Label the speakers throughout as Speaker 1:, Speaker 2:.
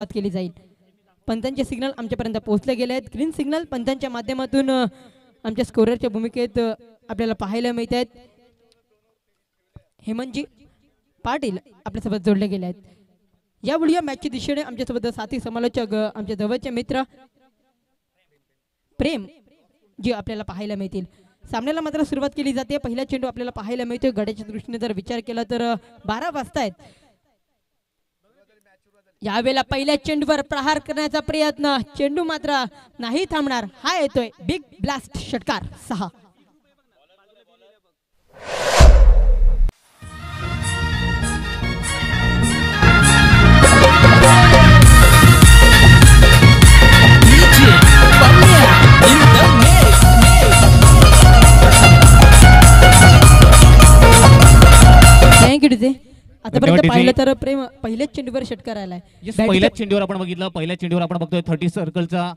Speaker 1: सुरुवात केली जाईल। पंचांचे सिग्नल आमच्यापर्यंत पोहोचले गेले आहेत। ग्रीन सिग्नल पंचांच्या माध्यमातून आमच्या स्कोररच्या भूमिकेत आपल्याला पाहायला मिळत आहेत। हेमंतजी पाटील आपल्यासोबत जोडले गेले आहेत। यावेळी या मॅचच्या दिशेने आमच्यासोबत साथी समालोचक आमचे जवळचे मित्र प्रेम जी आपल्याला पाहायला मिळतील। सामन्याला मात्र सुरुवात केली जाते। पहिला चेंडू आपल्याला पाहायला मिळतोय। गड्याच्या दृष्टीने जर विचार केला तर 12 वाजतायत। यावेळेला पहिल्या चेंडूवर प्रहार करण्याचा प्रयत्न, चेंडू मात्र नाही थांबणार। हा येतोय बिग ब्लास्ट षटकार 6। Thank you DJ. आतापर्यंत पाहिलं तर प्रेम पहिल्याच चेंडूवर षटकार आलाय।
Speaker 2: पहिल्याच चेंडूवर आपण बघितलं, पहिल्या चेंडूवर आपण बघतोय 30 सर्कलचा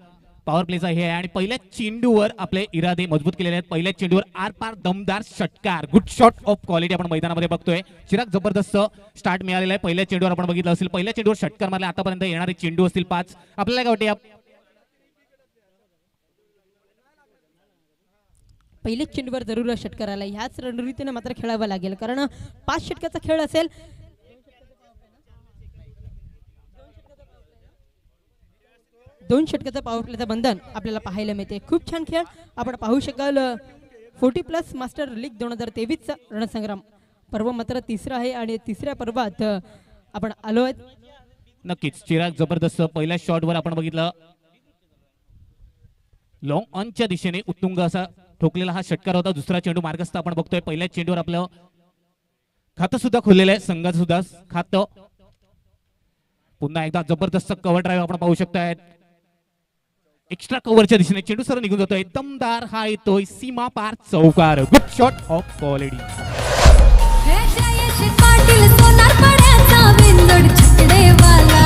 Speaker 2: पॉवर प्लेचा हे आहे आणि पहिल्या चेंडूवर आपले इरादे मजबूत केलेले आहेत। पहिल्या चेंडूवर आर पार दमदार षटकार, गुड शॉट ऑफ क्वालिटी आपण मैदानामध्ये बघतोय। चिराग जबरदस्त स्टार्ट मिळालेला आहे। पहिल्या चेंडूवर आपण बघितलं असेल, पहिल्या चेंडूवर षटकार मारले। आतापर्यंत येणारे चेंडू असतील 5। आपल्याला काय वाटते
Speaker 1: पहिलेच चेंडूवर जरूर षटकार आला। ह्याच रणनीतीने मात्र खेळावं लागेल, कारण 5 षटकाचा खेळ असेल। 2 षटकाचा पॉवर प्लेचं बंधन आपल्याला पाहायला मिळते। खूप छान खेळ आपण पाहू शकाल। 40+ मास्टर लीग 2023 रणसंग्राम पर्व मात्र तिसरा आहे आणि तिसऱ्या पर्वात आपण आलो आहेत।
Speaker 2: नक्कीच चिराग जबरदस्त पहिल्या शॉटवर आपण बघितलं लॉंग ऑनच्या दिशेने उत्तुंग असा ठोकलेला हा षटकार होता। दुसरा चेंडू मार्गस्थ आपण बघतोय। पहिल्या चेंडूवर आपलं खातं सुद्धा खोललेलं आहे, संघाचं सुद्धा खातं। पुन्हा एकदा जबरदस्त कव्हर ड्राईव्ह आपण पाहू शकताय। एक्स्ट्रा कव्हरच्या दिशेने चेंडू सरळ निघून जातोय। दमदार हा येतोय सीमा पार चौकार, good shot of quality.
Speaker 3: Jayesh Patil Sonar पड्याचा बिंदोड छकडेवाला,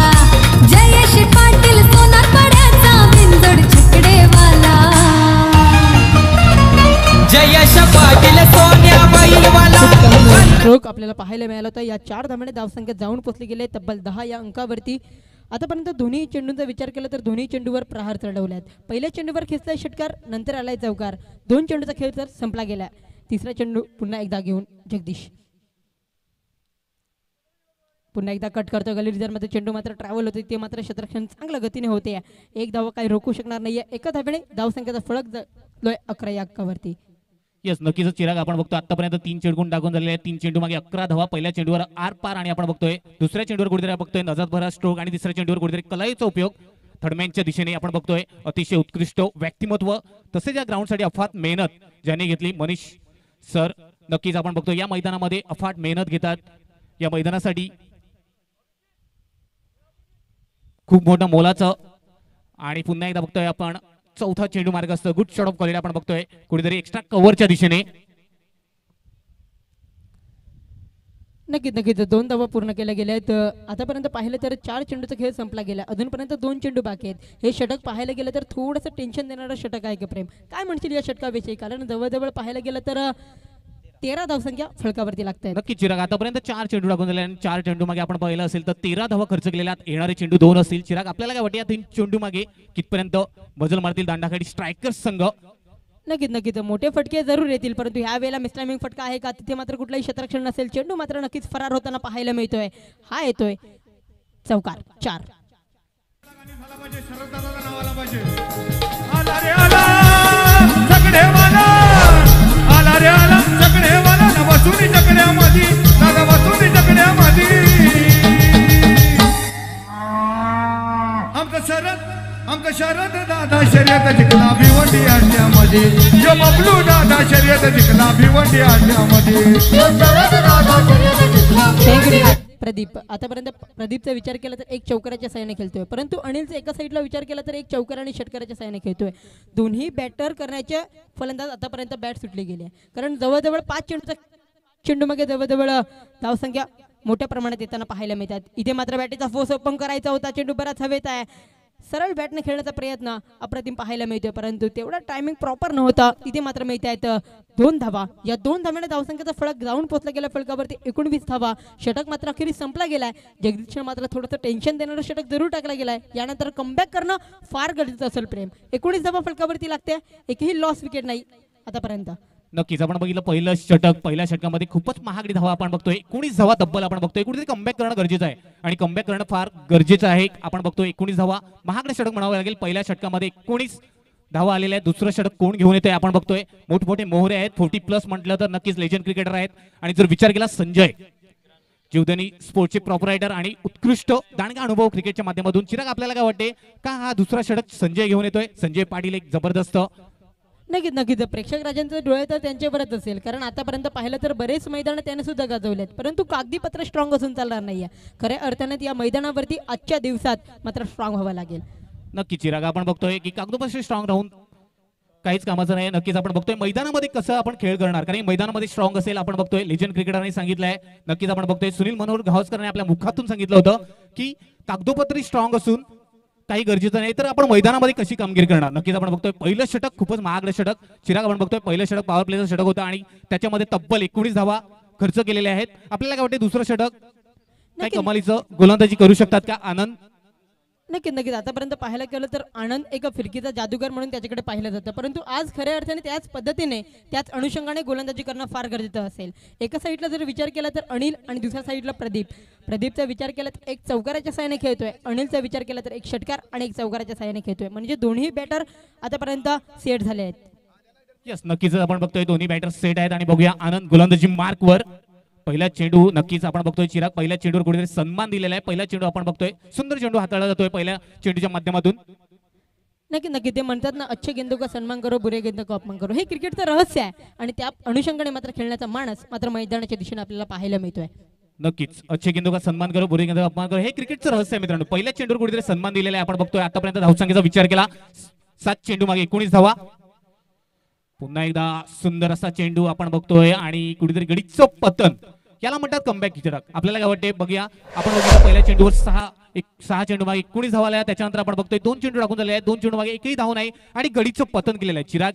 Speaker 3: जयेश पाटील सोनार पड्याचा बिंदोड छकडेवाला,
Speaker 4: जयेश पाटील सोन्या बैलवाला।
Speaker 1: स्ट्रोक आपल्याला पाहायला मिळाला होता। या 4 धावांनी धावसंख्या जाऊन पोहोचले गेले तब्बल 10 या अंकावरती। आतापर्यंत दोन्ही चेंडूंचा विचार केला तर दोन्ही चेंडूवर प्रहार चढवले आहेत। पहिल्या चेंडूवर खेचलाय षटकार, नंतर आलाय चौकार। 2 चेंडूचा खेळ तर संपला गेला। तिसरा चेंडू पुन्हा एकदा घेऊन जगदीश पुन्हा एकदा कट करतो। गली रिझर्व्हमध्ये चेंडू मात्र ट्रॅव्हल होते, ते मात्र क्षेत्ररक्षण चांगल्या गतीने होते। एक धाव काही रोखू शकणार नाहीये। एका धावेने धावसंख्येचा फलक जातोय 11 या अंकावरती।
Speaker 2: यस नक्कीच चिराग आपण बघतो आतापर्यंत 3 चेंडू टाकून झालेले आहेत। 3 चेंडू मागे 11 धावा। पहिल्या चेंडूवर आर पार आणि आपण बघतोय दुसऱ्या चेंडूवर कुठेतरी बघतोय नजर भरा स्ट्रोक आणि तिसऱ्या चेंडूवर कुठेतरी कलाईचा उपयोग। थर्डमॅनच्या दिशेने आपण बघतोय अतिशय उत्कृष्ट व्यक्तिमत्व तसेच या ग्राउंडसाठी अफाट मेहनत ज्याने घेतली मनीष सर। नक्कीच आपण बघतो या मैदानामध्ये अफाट मेहनत घेतात। या मैदानासाठी खूप मोठं मोलाचं आणि पुन्हा एकदा बघतोय आपण चौथा चेंडू मार्ग असतो, गुड शॉट ऑफ क्वालिटी आपण बघतोय कुठेतरी एक्स्ट्रा कव्हरच्या दिशेने।
Speaker 1: नक्कीच 2 धावा पूर्ण केल्या गेल्या आहेत। आतापर्यंत पाहिलं तर 4 चेंडूचा खेळ संपला गेला। अजूनपर्यंत 2 चेंडू बाकी आहेत। हे षटक पाहायला गेलं तर थोडंसं टेन्शन देणारं षटक आहे का प्रेम? काय म्हणशील या षटकाविषयी? कारण जवळजवळ पाहायला गेलं तर 13 धावसंख्या फलकावरती लागत आहेत।
Speaker 2: नक्की चिराग आतापर्यंत 4 चेंडू टाकून झाले आणि 4 चेंडू मागे आपण पाहिलं असेल तर 13 धावा खर्च केलेल्या आहेत। येणारे चेंडू 2 असतील। चिराग आपल्याला काय वाटतं या 3 चेंडू मागे कितपर्यंत बजल मारतील दांडाखाली स्ट्रायकर्स संघ?
Speaker 1: नक्कीच मोठे फटके जरूर येतील, परंतु ह्या वेळेला मिसटायमिंग फटका आहे का? तिथे मात्र कुठलाही क्षेत्ररक्षण नसेल। चेंडू मात्र नक्कीच फरार होताना पाहायला मिळतोय। हा येतोय चौकार 4।
Speaker 5: आमचं शरद दादा शर्यत जिंकला भिवंडी अड्ड्यामध्ये, जो बबलू दादा शर्यत जिंकला भिवंडी अड्ड्यामध्ये।
Speaker 1: प्रदीप आतापर्यंत प्रदीपचा विचार केला तर एक चौकाराच्या साहाय्याने खेळतोय, परंतु अनिलचा एका साईडला विचार केला तर एक चौकार आणि षटकाराच्या साहाय्याने खेळतोय। दोन्ही बॅटर करण्याचे फलंदाज आतापर्यंत बॅट सुटली गेली, कारण जवळजवळ 5 चेंडू मागे जवळजवळ धावसंख्या मोठ्या प्रमाणात येताना पाहायला मिळतात। इथे मात्र बॅटीचा फोर्स ओपन करायचा होता। चेंडू बराच हवेत आहे। सरळ बॅटने खेळण्याचा प्रयत्न अप्रतिम पाहायला मिळतोय, परंतु तेवढा टायमिंग प्रॉपर नव्हता. तिथे मात्र मिळत आहेत 2 धावा. या 2 धाव्याने धावसंख्येचा फलक जाऊन पोहोचला गेला फलकावरती 19 धावा. षटक मात्र अखेरीस संपला गेलाय. जगदीशने मात्र थोडंसं टेन्शन देणारं षटक जरूर टाकला गेलाय. यानंतर कमबॅक करणं फार गरजेचं असेल प्रेम. 19 धावा फलकावरती लागते, एकही लॉस विकेट नाही आतापर्यंत.
Speaker 2: नक्कीच आपण बघितलं पहिलं षटक, पहिल्या षटकामध्ये खूपच महागडी धावा आपण बघतोय. 19 धावा तब्बल आपण बघतोय. कुठेतरी कमबॅक करणं गरजेचं आहे आणि कमबॅक करणं फार गरजेचं आहे. आपण बघतोय 19 धावा महागडे षटक म्हणावं लागेल. पहिल्या षटकामध्ये 19 धावा आलेल्या आहेत. दुसरं षटक कोण घेऊन येतोय आपण बघतोय. मोठमोठे मोहरे आहेत. 40+ म्हटलं तर नक्कीच लेजंड क्रिकेटर आहेत. आणि जर विचार केला संजय जीवदनी स्पोर्ट्सचे प्रॉपरायटर आणि उत्कृष्ट दांडगा अनुभव क्रिकेटच्या माध्यमातून, चिराग आपल्याला काय वाटते का हा दुसरा षटक संजय घेऊन येतोय? संजय पाटील एक जबरदस्त.
Speaker 1: नक्कीच नक्कीच प्रेक्षक राजांचे डोळे तर त्यांच्यावरच असेल, कारण आतापर्यंत पाहिलं तर बरेच मैदान त्याने सुद्धा गाजवलेत, परंतु कागदीपत्र स्ट्रॉंग असून चालणार नाहीये. खऱ्या अर्थाने या मैदानावरती आजच्या दिवसात मात्र स्ट्रॉंग व्हावं लागेल.
Speaker 2: नक्की चिराग आपण बघतोय की कागदोपत्री स्ट्रॉंग राहून काहीच कामाचं नाही. नक्कीच आपण बघतोय मैदानामध्ये कसं आपण खेळ करणार, कारण मैदानामध्ये स्ट्रॉंग असेल. आपण बघतोय लेजंड क्रिकेटरने सांगितलंय. नक्कीच आपण बघतोय सुनील मनोहर गावस्करने आपल्या मुखातून सांगितलं होतं की कागदोपत्री स्ट्रॉंग असून काही गरजेचं नाही, तर आपण मैदानामध्ये कशी कामगिरी करणार. नक्कीच आपण बघतोय पहिलं षटक खूपच महागडं षटक. चिराग आपण बघतोय पहिलं षटक पॉवर प्लेचं षटक होतं आणि त्याच्यामध्ये तब्बल 19 धावा खर्च केलेले आहेत. आपल्याला काय वाटते दुसरं षटक काही कमालीचं गोलंदाजी करू शकतात का आनंद?
Speaker 1: नक्कीच नक्कीच आतापर्यंत पाहायला गेलं तर आनंद एक फिरकीचा जादूगार म्हणून त्याच्याकडे पाहिलं जातं, परंतु आज खऱ्या अर्थाने त्याच पद्धतीने त्याच अनुषंगाने गोलंदाजी करणं फार गरजेचं असेल. एका साईडला जर विचार केला तर अनिल आणि दुसऱ्या साईडला प्रदीप. प्रदीपचा विचार केला तर एक चौकाराच्या साहाय्याने खेळतोय, अनिलचा विचार केला तर एक षटकार आणि एक चौकाराच्या साहाय्याने खेळतोय. म्हणजे दोन्ही बॅटर आतापर्यंत सेट झाले आहेत.
Speaker 2: यस नक्कीच आपण बघतोय दोन्ही बॅटर सेट आहेत. आणि बघूया आनंद गोलंदाजी मार्कवर. पहिला चेंडू नक्कीच आपण बघतोय चिराग पहिल्या चेंडूवर कुठेतरी सन्मान दिलेला आहे. पहिला चेंडू आपण बघतोय सुंदर चेंडू हाताळला जातोय पहिल्या चेंडूच्या माध्यमातून.
Speaker 1: नक्की नक्की ते म्हणतात ना, अच्छे गेंदो का सन्मान करो, बुरे गेंदो का अपमान करो. हे क्रिकेटचं रहस्य आहे आणि त्या अनुषंगाने मात्र खेळण्याचा मानस मात्र मैदानाच्या दिशेने आपल्याला पाहायला मिळतोय.
Speaker 2: नक्कीच अच्छे गेंदो का सन्मान करो, बुरे गेंदो का अपमान करो, हे क्रिकेटचं रहस्य आहे मित्रांनो. पहिल्या चेंडूवर कुठेतरी सन्मान दिलेला आहे. आपण बघतोय आतापर्यंत धावसंख्येचा विचार केला 7 चेंडू मागे 19 धावा. पुन्हा एकदा सुंदर असा चेंडू आपण बघतोय आणि कुठेतरी गडीचं पतन, याला म्हणतात कमबॅक चिराग. आपल्याला काय वाटते बघूया. आपण बघूया पहिल्या चेंडूवर 6 चेंडू मागे 19 धावा आल्या. त्याच्यानंतर आपण बघतोय 2 चेंडू टाकून झाले आहेत. 2 चेंडू मागे एकही धाव नाही आणि गडीचं पतन केलेलं आहे चिराग.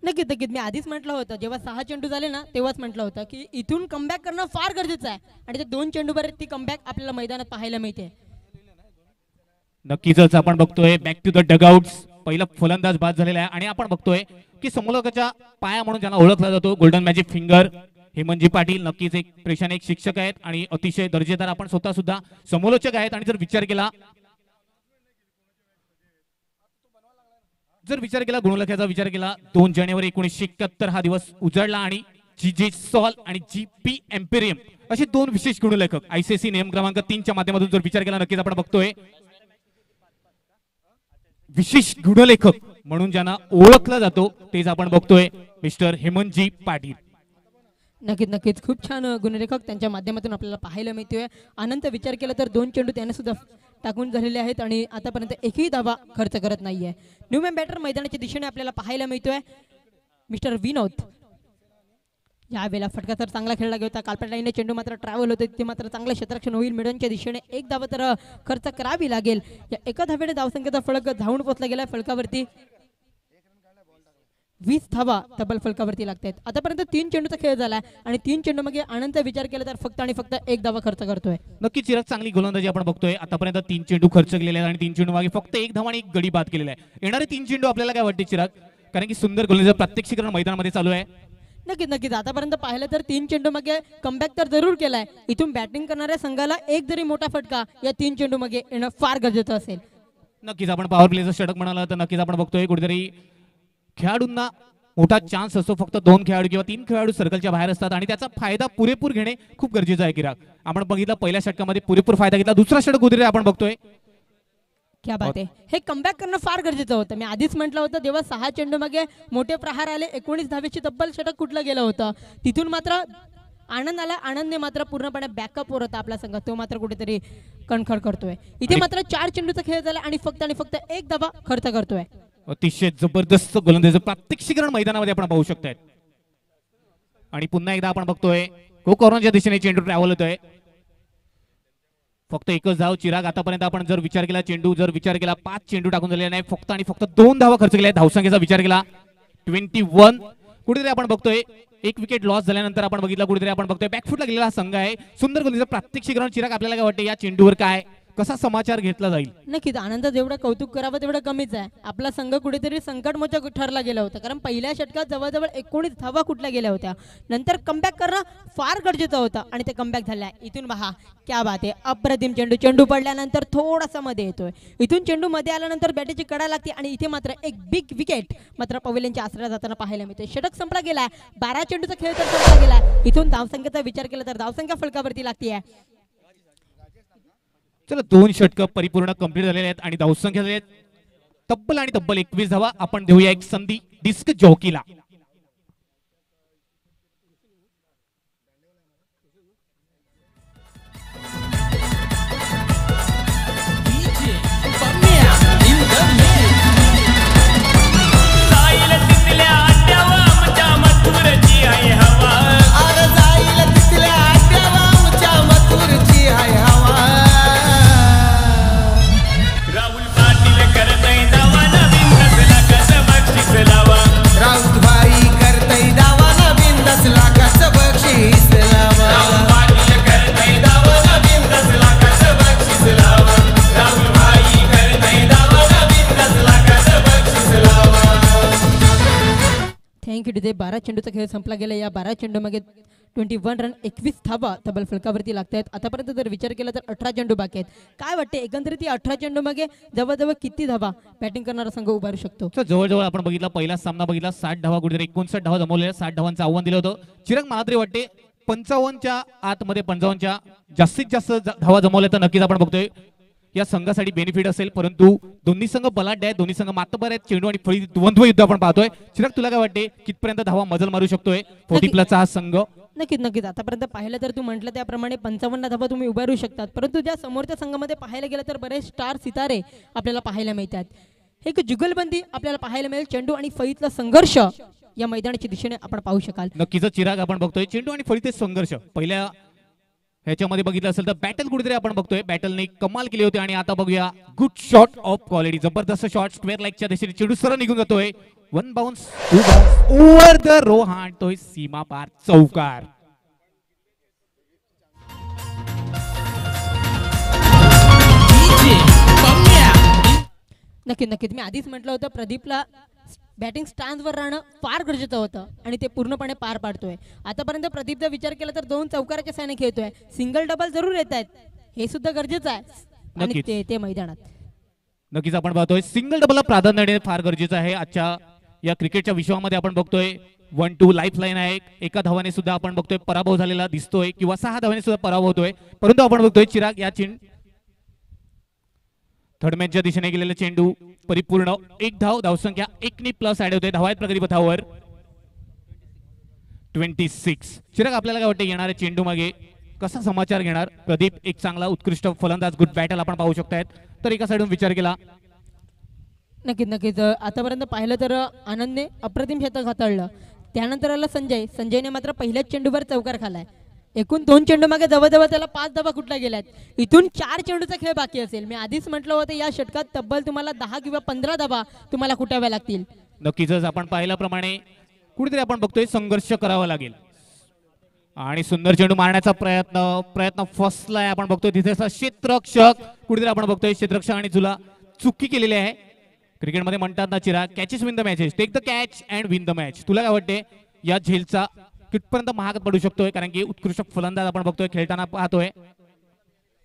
Speaker 1: नक्कीच नक्कीच मी आधीच म्हटलं होतं, जेव्हा 6 चेंडू झाले ना तेव्हाच म्हटलं होतं की इथून कमबॅक करणं फार गरजेचं आहे आणि ते 2 चेंडूवर ती कमबॅक आपल्याला मैदानात पाहायला मिळते.
Speaker 2: नक्कीच आपण बघतोय बॅक टू द डगआउट्स. पहिला फलंदाज बाद झालेला आहे आणि आपण बघतोय की समोलकाच्या पाया म्हणून ज्यांना ओळखला जातो golden magic finger Hemantji Patil नक्कीच एक प्रेक्षण एक शिक्षक आहेत आणि अतिशय दर्जेदार आपण स्वतः सुद्धा समोलोचक आहेत. आणि जर विचार केला गुणलेखाचा विचार केला 2 जानेवारी 1971 हा दिवस उजाडला आणि जी सॉल आणि GP एम्पेरियम असे 2 विशेष गुणलेखक ICC नियम क्रमांक 3 च्या माध्यमातून जर विचार केला नक्कीच आपण बघतोय विशेष गुणलेखक म्हणून ज्यांना ओळखला जातो तेच आपण बघतोय मिस्टर हेमंतजी पाटील.
Speaker 1: नक्कीच नक्कीच खूप छान गुणलेखक त्यांच्या माध्यमातून आपल्याला पाहायला मिळतोय. आनंद विचार केला तर 2 चेंडू त्याने सुद्धा टाकून झालेले आहेत आणि आतापर्यंत एकही धावा खर्च करत नाहीये. न्यूमॅन बॅटर मैदानाच्या दिशेने आपल्याला पाहायला मिळतोय मिस्टर विनोद. यावेळेला फटका तर चांगला खेळला गेला होता. कालपट लाईनने चेंडू मात्र ट्रॅव्हल होते, ते मात्र चांगलं क्षेत्ररक्षण होईल. मिडनच्या दिशेने 1 धावा तर खर्च करावी लागेल. या एका धावेने धावसंख्येचा फलक धावून पोहोचला गेलाय फलकावरती. 20 धावा तब्बल फलकावरती लागतात. आतापर्यंत 3 चेंडूचा खेळ झाला आणि 3 चेंडू मध्ये आनंद विचार केला तर फक्त आणि फक्त 1 धावा खर्च करतोय.
Speaker 2: नक्की चिराग चांगली गोलंदाजी आपण बघतोय. आतापर्यंत 3 चेंडू खर्च केलेले आहेत आणि 3 चेंडू मागे फक्त 1 धावा आणि 1 गडी बाद केलेला आहे. येणारे 3 चेंडू आपल्याला काय वाटते चिराग, कारण की सुंदर गोलंदाजी प्रात्यक्षिकरण मैदानामध्ये चालू आहे.
Speaker 1: नक्कीच नक्कीच आतापर्यंत पाहिलं तर 3 चेंडू मागे कमबॅक तर जरूर केलाय. इथून बॅटिंग करणाऱ्या संघाला एक जरी मोठा फटका या 3 चेंडू मागे येणं फार गरजेचं असेल.
Speaker 2: नक्कीच आपण पॉवर प्लेचं षटक म्हणाला तर नक्कीच आपण बघतोय कुठेतरी खेळाडूंना मोठा चान्स असतो. फक्त 2 खेळाडू किंवा 3 खेळाडू सर्कलच्या बाहेर असतात आणि त्याचा फायदा पुरेपूर घेणे खूप गरजेचं आहे. किराग आपण बघितलं पहिल्या षटकामध्ये पुरेपूर फायदा घेतला. दुसरा षटक कुठेतरी आपण बघतोय
Speaker 1: क्या बात आहे. हे कमबॅक करणं फार गरजेचं होतं. मी आधीच म्हटलं होतं जेव्हा 6 चेंडू मागे मोठे प्रहार आले 19 धावेची तब्बल षटक कुठलं गेलं होतं. तिथून मात्र आनंद आला. आनंदने मात्र पूर्णपणे बॅकअपवर होता आपला संघ, तो मात्र कुठेतरी कणखर करतोय. इथे मात्र 4 चेंडूचा खेळ झाला आणि फक्त 1 धावा खर्च करतोय.
Speaker 2: अतिशय जबरदस्त गोलंदाजी प्रात्यक्षिकरण मैदानामध्ये आपण पाहू शकताय. आणि पुन्हा एकदा आपण बघतोय को कॉर्नरच्या दिशेने चेंडू ट्रॅव्हल होतोय. फक्त एकच धाव चिराग. आतापर्यंत आपण जर विचार केला चेंडू जर विचार केला 5 चेंडू टाकून झालेला नाही, फक्त आणि फक्त 2 धावा खर्च केल्या. धावसंख्येचा विचार केला 21. कुठेतरी आपण बघतोय एक विकेट लॉस झाल्यानंतर आपण बघितलं कुठेतरी आपण बघतोय बॅकफुटला गेलेला हा संघ आहे. सुंदर गोलंदाज प्रात्यक्षिक करून चिराग आपल्याला काय वाटतं या चेंडूवर काय कसा समाचार घेतला जाईल?
Speaker 1: नक्कीच आनंद जेवढं कौतुक करावं तेवढं कमीच आहे. आपला संघ कुठेतरी संकटमोचक ठरला गेला होता, कारण पहिल्या षटकात जवळजवळ 19 धावा कुठल्या गेल्या होत्या. नंतर कमबॅक करणं फार गरजेचं होतं आणि ते कमबॅक झालंय. इथून पहा क्या बात आहे, अप्रतिम चेंडू. चेंडू पडल्यानंतर थोडासा मध्ये येतोय, इथून चेंडू मध्ये आल्यानंतर बॅटीची कडा लागते आणि इथे मात्र एक बिग विकेट मात्र पवेलियनच्या आसरा जाताना पाहायला मिळते. षटक संपला गेलाय, 12 चेंडूचा खेळ तर संपला गेलाय. इथून धावसंख्येचा विचार केला तर धावसंख्या फलकावरती लागते.
Speaker 2: चला 2 षटक परिपूर्ण कंप्लीट झालेले आहेत आणि धावसंख्या झाली तब्बल आणि तब्बल 21 धावा. आपण देऊया एक संधी डिस्क जॉकीला.
Speaker 1: Thank you DJ. 12 चेंडूचा खेळ संपला गेला. या 12 चेंडू मागे 21 रन 21 धावा तब्बल फलकावरती लागत आहेत. आतापर्यंत जर विचार केला तर 18 चेंडू बाकी आहेत. काय वाटते एकंदरीत 18 चेंडू मागे जवळजवळ किती धावा बॅटिंग करणारा संघ उभारू शकतो?
Speaker 2: जवळजवळ आपण बघितला पहिला सामना बघितला 60 धावा कुठेतरी 59 धावा जमवलेल्या. 60 धावांचं आव्हान दिलं होतं. चिराग मला तरी वाटते 55च्या आतमध्ये 55च्या जास्तीत जास्त धावा जमवल्या तर नक्कीच आपण बघतोय या संघासाठी बेनिफिट असेल. परंतु दोन्ही संघ बलाढ्य आहेत, दोन्ही संघ मातबर आहेत. चेंडू आणि फळी द्वंद्व युद्ध आपण पाहतोय. चिराग तुला काय वाटते कितपर्यंत धावा मजल मारू शकतोय 40+चा हा संघ?
Speaker 1: नक्कीच नक्कीच. आतापर्यंत पाहिलं तर तू म्हटलं त्याप्रमाणे 55 धावा तुम्ही उभारू शकतात, परंतु ज्या समोरच्या संघामध्ये पाहायला गेलं तर बरेच स्टार सितारे आपल्याला पाहायला मिळतात. एक जुगलबंदी आपल्याला पाहायला मिळेल. चेंडू आणि फळीतला संघर्ष या मैदानाच्या दिशेने आपण पाहू शकाल.
Speaker 2: नक्कीच चिराग आपण बघतोय चेंडू आणि फळीचे संघर्ष. पहिल्या ह्याच्यामध्ये बघितलं असेल तर बॅटल कुठेतरी आपण बघतोय बॅटलने कमाल केली होती. आणि आता बघूया गुड शॉट ऑफ क्वालिटी. जबरदस्त शॉट स्क्वेअर लाईकच्या दिशेने चेंडू सरळ निघून जातोय. 1 bounce 2 bounce over the rope हाणतोय सीमा पार चौकार.
Speaker 1: नक्कीच नक्कीच. मी आधीच म्हटलं होतं प्रदीपला बॅटिंग स्टँडवर राहणं फार गरजेचं होतं आणि ते पूर्णपणे पार पाडतोय. आतापर्यंत प्रदीपचा विचार केला तर 2 चौकाराच्या साहाय्याने खेळतोय. सिंगल डबल जरूर येत आहेत, हे सुद्धा गरजेचं आहे आणि
Speaker 2: नक्कीच.
Speaker 1: ते मैदानात
Speaker 2: नक्कीच आपण पाहतोय सिंगल डबलला प्राधान्य देणे फार गरजेचं आहे. आजच्या या क्रिकेटच्या विश्वामध्ये आपण बघतोय 1-2 लाईफ लाईन आहे. एका धावाने सुद्धा आपण बघतोय पराभव झालेला दिसतोय किंवा 6 धावाने सुद्धा पराभव होतोय. परंतु आपण बघतोय चिराग या थर्ड मॅचच्या दिशेने गेलेला चेंडू परिपूर्ण 1 धाव. धावसंख्या 1 प्लस ऍड होते. धावा आहेत प्रगती पथावर 26. चिराग आपल्याला काय वाटतं येणाऱ्या चेंडू मागे कसा समाचार घेणार प्रदीप? एक चांगला उत्कृष्ट फलंदाज गुड बॅटल आपण पाहू शकतायत. तर एका साईडून विचार केला
Speaker 1: नक्कीच नक्कीच. आतापर्यंत पाहिलं तर आनंदने अप्रतिम शतक हाताळलं. त्यानंतर आला संजयने मात्र पहिल्याच चेंडूवर चौकार खालाय. एकूण 2 चेंडू मागे जवळजवळ त्याला 5 धावा कुठल्या गेल्यात. इथून 4 चेंडूचा खेळ बाकी असेल. मी आधीच म्हटलं होतं या षटकात तब्बल तुम्हाला 10 किंवा 15 धावा तुम्हाला कुटाव्या लागतील.
Speaker 2: नक्कीच आपण पाहिल्याप्रमाणे कुठेतरी आपण बघतोय संघर्ष करावा लागेल आणि सुंदर चेंडू मारण्याचा प्रयत्न फसलाय. आपण बघतोय तिथे क्षेत्ररक्षक कुठेतरी आपण बघतोय क्षेत्ररक्षक आणि तुला चुकी केलेली आहे. क्रिकेटमध्ये म्हणतात ना Chirag catches win the matches. Take the catch and win the match. तुला काय वाटते या झेलचा कितपर्यंत महाग पडू शकतोय? कारण की उत्कृष्ट फलंदाज आपण बघतोय खेळताना पाहतोय.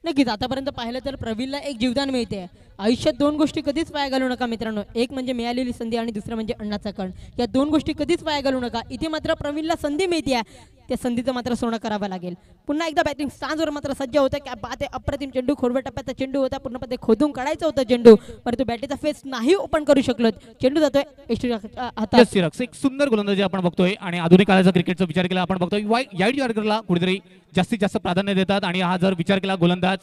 Speaker 1: नक्कीच. आतापर्यंत पाहिलं तर प्रवीणला एक जीवदान मिळते. आयुष्यात 2 गोष्टी कधीच वाया घालू नका मित्रांनो. एक म्हणजे मिळालेली संधी आणि दुसरं म्हणजे अन्नाचा कण. या 2 गोष्टी कधीच वाया घालू नका. इथे मात्र प्रवीणला संधी मिळते, त्या संधीचं मात्र सोनं करावं लागेल. पुन्हा एकदा बॅटिंग स्टान्सवर मात्र सज्ज होतं. क्या बात आहे, अप्रतिम चेंडू. खोडव्या टप्प्याचा चेंडू होता, पूर्णपणे खोदून काढायचा होता चेंडू, परंतु बॅटीचा फेस नाही ओपन करू शकलो. चेंडू जातोय हातात.
Speaker 2: चिराग एक सुंदर गोलंदाजी आपण बघतोय आणि आधुनिक काळाचा क्रिकेटचा विचार केला आपण बघतोय वाईड यॉर्करला कुठेतरी जास्तीत जास्त प्राधान्य देतात. आणि हा जर विचार केला गोलंदाज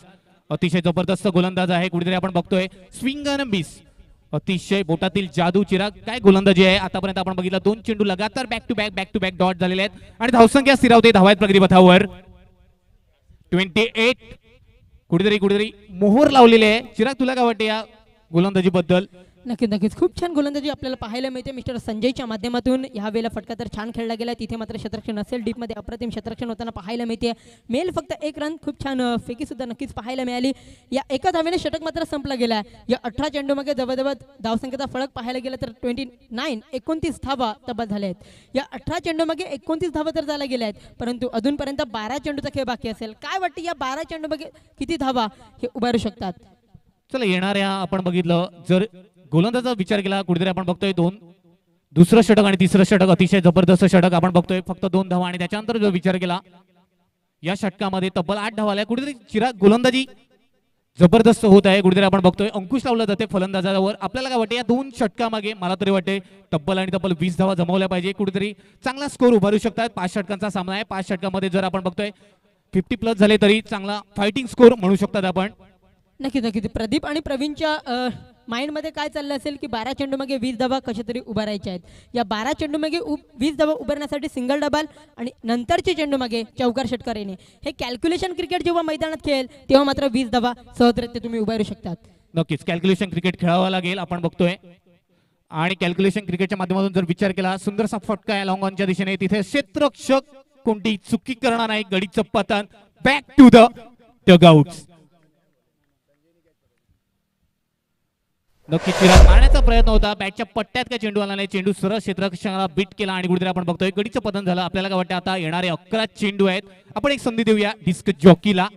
Speaker 2: अतिशय जबरदस्त गोलंदाज आहे. कुठेतरी आपण बघतोय स्विंग अँड मिस, अतिशय बोटातील जादू. चिराग काय गोलंदाजी आहे. आतापर्यंत आपण बघितलं 2 चेंडू लगातार बॅक टू बॅक डॉट झालेले आहेत आणि धावसंख्या स्थिरावते. धावा आहेत प्रगती पथावर 28. कुठेतरी मोहर लावलेले आहे. चिराग तुला काय वाटते या गोलंदाजी बद्दल?
Speaker 1: नक्कीच खूप छान गोलंदाजी आपल्याला पाहायला मिळते मिस्टर संजयच्या माध्यमातून. ह्या वेळेला फटका तर छान खेळला गेला, तिथे मात्र क्षेत्ररक्षण असेल, डीपमध्ये अप्रतिम क्षेत्ररक्षण होताना पाहायला मिळते. मेल फक्त 1 रन, खूप छान फेकी सुद्धा नक्कीच पाहायला मिळाली. या एका धावेने षटक मात्र संपला गेला. या 18 चेंडूमध्ये जवळजवळ धावसंख्येचा फरक पाहायला गेला तर 29 धावा तब्बल झाल्या आहेत. या 18 चेंडूमध्ये 29 धावा तर झाल्या गेल्या आहेत, परंतु अजूनपर्यंत 12 चेंडूचा खेळ बाकी असेल. काय वाटतं या 12 चेंडूमध्ये किती धावा हे उभारू शकतात?
Speaker 2: चला येणाऱ्या आपण बघितलं जर गोलंदाजाचा विचार केला कुठेतरी आपण बघतोय दुसरं षटक आणि तिसरं षटक अतिशय जबरदस्त षटक आपण बघतोय, फक्त 2 धावा. आणि त्याच्यानंतर जर विचार केला या षटकामध्ये तब्बल 8 धावा आल्या. कुठेतरी चिराग गोलंदाजी जबरदस्त होत आहे. कुठेतरी आपण बघतोय अंकुश लावला जाते फलंदाजावर. आपल्याला काय वाटते या 2 षटकामागे मला तरी वाटते तब्बल 20 धावा जमवल्या पाहिजे. कुठेतरी चांगला स्कोर उभारू शकतात. 5 षटकांचा सामना आहे. 5 षटकामध्ये जर आपण बघतोय 50+ झाले तरी चांगला फायटिंग स्कोर म्हणू शकतात आपण.
Speaker 1: नक्कीच प्रदीप आणि प्रवीणच्या माइंडमध्ये काय चाललं असेल की 12 चेंडूमध्ये 20 धावा कशा तरी उभारायच्या आहेत. या 12 चेंडूमध्ये 20 धावा उभारण्यासाठी सिंगल डबल आणि नंतरचे चेंडूमध्ये चौकार षटकार येणे, हे कॅल्क्युलेशन क्रिकेट जेव्हा मैदानात खेळेल तेव्हा मात्र 20 धावा सहजरित्या तुम्ही उभारू शकतात.
Speaker 2: नक्कीच कॅल्क्युलेशन क्रिकेट खेळावं लागेल आपण बघतोय. आणि कॅल्क्युलेशन क्रिकेटच्या माध्यमातून जर विचार केला सुंदरसा फटका आहे लॉंग ऑनच्या दिशेने. तिथे क्षेत्ररक्षक कोणती चुकी करणार नाही. गडीचं पतन बॅक टू द डगआउट्स. नक्की चिराग मारण्याचा प्रयत्न होता, बॅटच्या पट्ट्यात काय चेंडू आला नाही. चेंडू सरळ क्षेत्ररक्षकाला बीट केला आणि कुठेतरी आपण बघतोय गडीचं पतन झालं. आपल्याला काय वाटतं आता येणारे 11 चेंडू आहेत. आपण एक संधी देऊया डिस्क जॉकीला.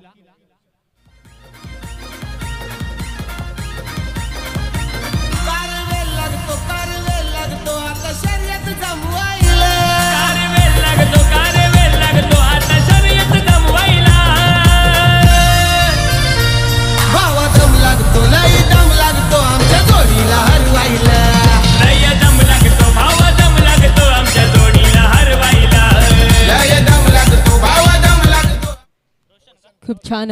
Speaker 1: खूप छान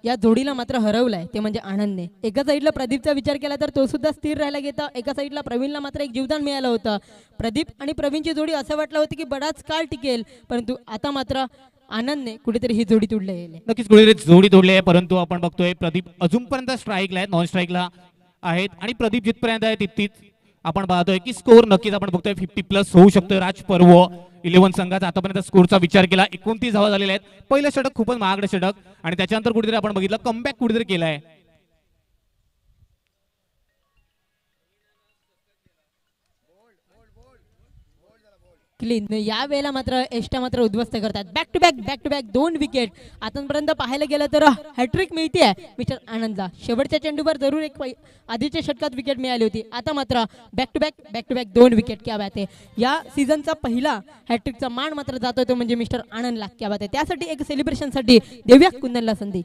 Speaker 1: या जोडीला मात्र हरवलाय ते म्हणजे आनंदने. एका साईडला प्रदीपचा विचार केला तर तो सुद्धा स्थिर राहायला घेता, एका साईडला प्रवीणला मात्र एक जीवदान मिळालं होतं. प्रदीप आणि प्रवीणची जोडी असं वाटलं होतं की बराच काळ टिकेल, परंतु आता मात्र आनंदने कुठेतरी ही जोडी तोडली आहे.
Speaker 2: नक्कीच कुठेतरी जोडी तोडली आहे, परंतु आपण बघतोय प्रदीप अजूनपर्यंत स्ट्राईकला आहे, नॉन स्ट्राईकला आहेत. आणि प्रदीप जिथपर्यंत आहे तिथेच आपण पाहतोय की स्कोर नक्कीच आपण बघतोय 50+ होऊ शकतोय. राज पर्व 11 संघाचा आतापर्यंत स्कोरचा विचार केला 29 धावा झालेल्या आहेत. पहिलं षटक खूपच महागडं षटक आणि त्याच्यानंतर कुठेतरी आपण बघितलं कमबॅक कुठेतरी केलाय.
Speaker 1: क्लीन या वेळेला मात्र एस्टा मात्र उद्ध्वस्त करतात. बॅक टू बॅक 2 विकेट आतापर्यंत पाहायला गेलं तर हॅट्रिक मिळते मिस्टर आनंदला. शेवटच्या चेंडूवर जरूर एक आधीच्या षटकात विकेट मिळाली होती, आता मात्र बॅक टू बॅक 2 विकेट. क्या बात आहे. या सीझनचा पहिला हॅट्रिकचा मान मात्र जातोय तो म्हणजे मिस्टर आनंदला. क्या बात आहे. त्यासाठी एक सेलिब्रेशनसाठी देऊया कुंदनला संधी.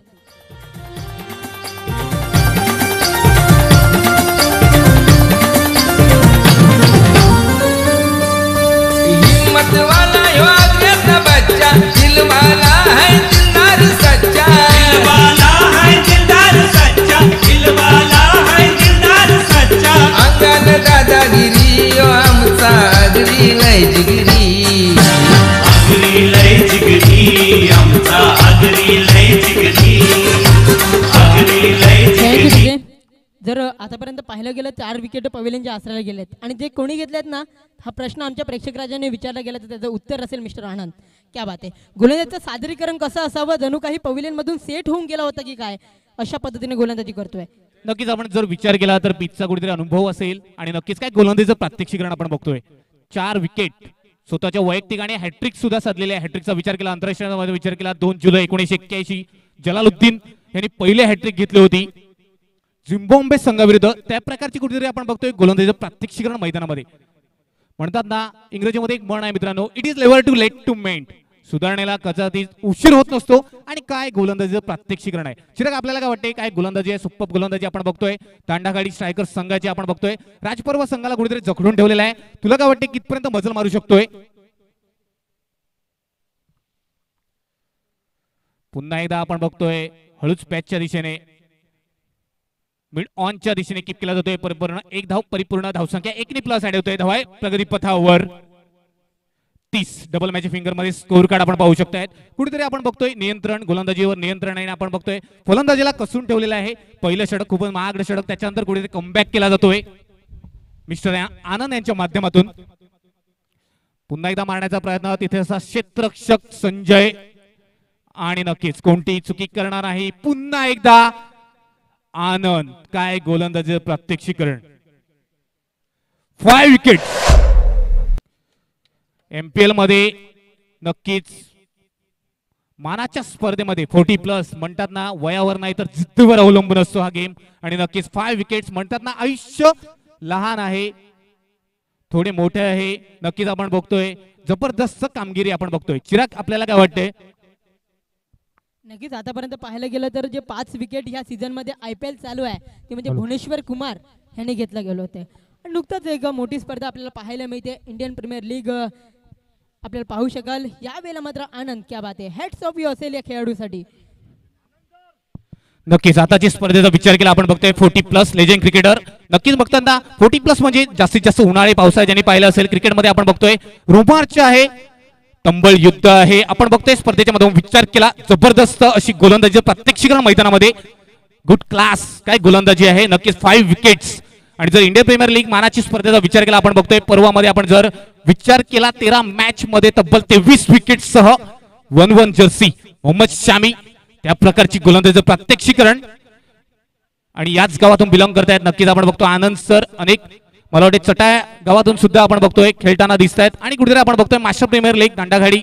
Speaker 4: हिम्मत वाला यो आदमी बच्चा, दिल वाला है दिलदार सच्चा, दिल वाला है दिलदार सच्चा, दिल वाला है दिलदार सच्चा. अंगण दादागिरी यो आमचा आगरी लय जिगरी, आगरी लय जिगरी आमचा आगरी लय जिगरी, आगरी लय जिगरी.
Speaker 1: जर आतापर्यंत पाहिलं गेलं 4 विकेट पवेलियनच्या आसऱ्याला गेलेत आणि जे कोणी घेतलेत ना, हा प्रश्न आमच्या प्रेक्षक राजाने विचारला गेला तर त्याचं उत्तर असेल मिस्टर आनंद. क्या बात आहे. गोलंदाजीचं सादरीकरण कसं असावं, जणू काही पवेलियन मधून सेट होऊन गेला होता की काय, अशा पद्धतीने गोलंदाजी करतोय.
Speaker 2: नक्कीच आपण जर विचार केला तर पिचचा कुठेतरी अनुभव असेल आणि नक्कीच काय गोलंदाजीचं प्रात्यक्षिकरण आपण बघतोय. 4 विकेट स्वतःच्या वैयक्तिक आणि हॅट्रिक सुद्धा साधलेले आहे. हॅट्रिकचा विचार केला आंतरराष्ट्रीय विचार केला 2 जुलै 1981 जलालुद्दीन यांनी पहिले हॅट्रिक घेतली होती झिम्बाब्वे संघाविरुद्ध. त्या प्रकारची कुठेतरी आपण बघतोय गोलंदाजीचं प्रात्यक्षिकरण मैदानामध्ये. म्हणतात ना इंग्रजीमध्ये एक म्हण आहे मित्रांनो, it is never too late to mend. सुधारणेला कदाचित उशीर होत नसतो आणि काय गोलंदाजीचं प्रात्यक्षिकरण आहे. चिराग आपल्याला काय वाटते, काय गोलंदाजी आहे, सुप्प गोलंदाजी आपण बघतोय. तांडागाडी स्ट्रायकर संघाची आपण बघतोय. राजपर्व संघाला कुठेतरी जखडून ठेवलेला आहे. तुला काय वाटते कितपर्यंत मजल मारू शकतोय. पुन्हा एकदा आपण बघतोय हळूच पॅचच्या दिशेने मिड ऑनच्या दिशेने किप केला जातोय. परिपूर्ण 1 धाव, परिपूर्ण धावसंख्या 1 ने प्लस ऍड होतोय. धावाय प्रगती पथावर 32 डबल मॅजिक फिंगर मध्ये स्कोर कार्ड आपण पाहू शकताय. कुठेतरी आपण बघतोय नियंत्रण, गोलंदाजीवर नियंत्रण आहे. आपण बघतोय फलंदाजीला कसून ठेवलेलं आहे. पहिलं षटक खूपच महागडं षटक, त्याच्यानंतर कुठेतरी कमबॅक केला जातोय मिस्टर आनंद यांच्या माध्यमातून. पुन्हा एकदा मारण्याचा प्रयत्न, तिथे असा क्षेत्ररक्षक संजय आणि नक्कीच कोणतीही चुकी करणार नाही. पुन्हा एकदा आनंद, काय गोलंदाजी प्रात्यक्षिकरण. 5 विकेट. MPL मध्ये नक्कीच मानाच्या स्पर्धेमध्ये 40+ म्हणतात ना, वयावर नाही तर जिद्दीवर अवलंबून असतो हा गेम. आणि नक्कीच 5 विकेट्स म्हणतात ना, आयुष्य लहान आहे, थोडे मोठे आहे. नक्कीच आपण बघतोय जबरदस्त कामगिरी आपण बघतोय. चिराग, आपल्याला काय वाटतंय?
Speaker 1: नक्कीच आतापर्यंत पाहायला गेलं तर जे 5 विकेट ह्या सीझन मध्ये IPL चालू आहे ते म्हणजे भुवनेश्वर कुमार यांनी घेतलं गेलं होते. नुकतंच एक मोठी स्पर्धा आपल्याला पाहायला मिळते, इंडियन प्रीमियर लीग आपल्याला पाहू शकाल. यावेळेला मात्र आनंद, क्या बात आहे, हेड्स ऑफ यू असेल या खेळाडूसाठी.
Speaker 2: नक्कीच आताची स्पर्धेचा विचार केला आपण बघतोय 40+ लेजेंड क्रिकेटर. नक्कीच बघताना 40+ म्हणजे जास्तीत जास्त उन्हाळी पावसाळ्यात ज्यांनी पाहिलं असेल क्रिकेटमध्ये आपण बघतोय रोमांच आहे, तंबळ युद्ध आहे. आपण बघतोय स्पर्धेच्या मधून विचार केला जबरदस्त अशी गोलंदाजी प्रात्यक्षिकरण मैदानामध्ये. गुड क्लास, काय गोलंदाजी आहे. नक्कीच 5 विकेट्स. आणि जर इंडियन प्रीमियर लीग मानाची स्पर्धेचा विचार केला आपण बघतोय पर्वामध्ये आपण जर विचार केला 13 मॅच मध्ये तब्बल 23 विकेट सह 1-1 जर्सी मोहम्मद शामी, त्या प्रकारची गोलंदाजी प्रात्यक्षिकरण. आणि याच गावातून बिलॉंग करतायत. नक्कीच आपण बघतो आनंद सर अनेक मला वाटते चटाया गावातून सुद्धा आपण बघतोय खेळताना दिसत आहेत. आणि कुठेतरी आपण बघतोय मास्टर प्रीमियर लीग दांडागाडी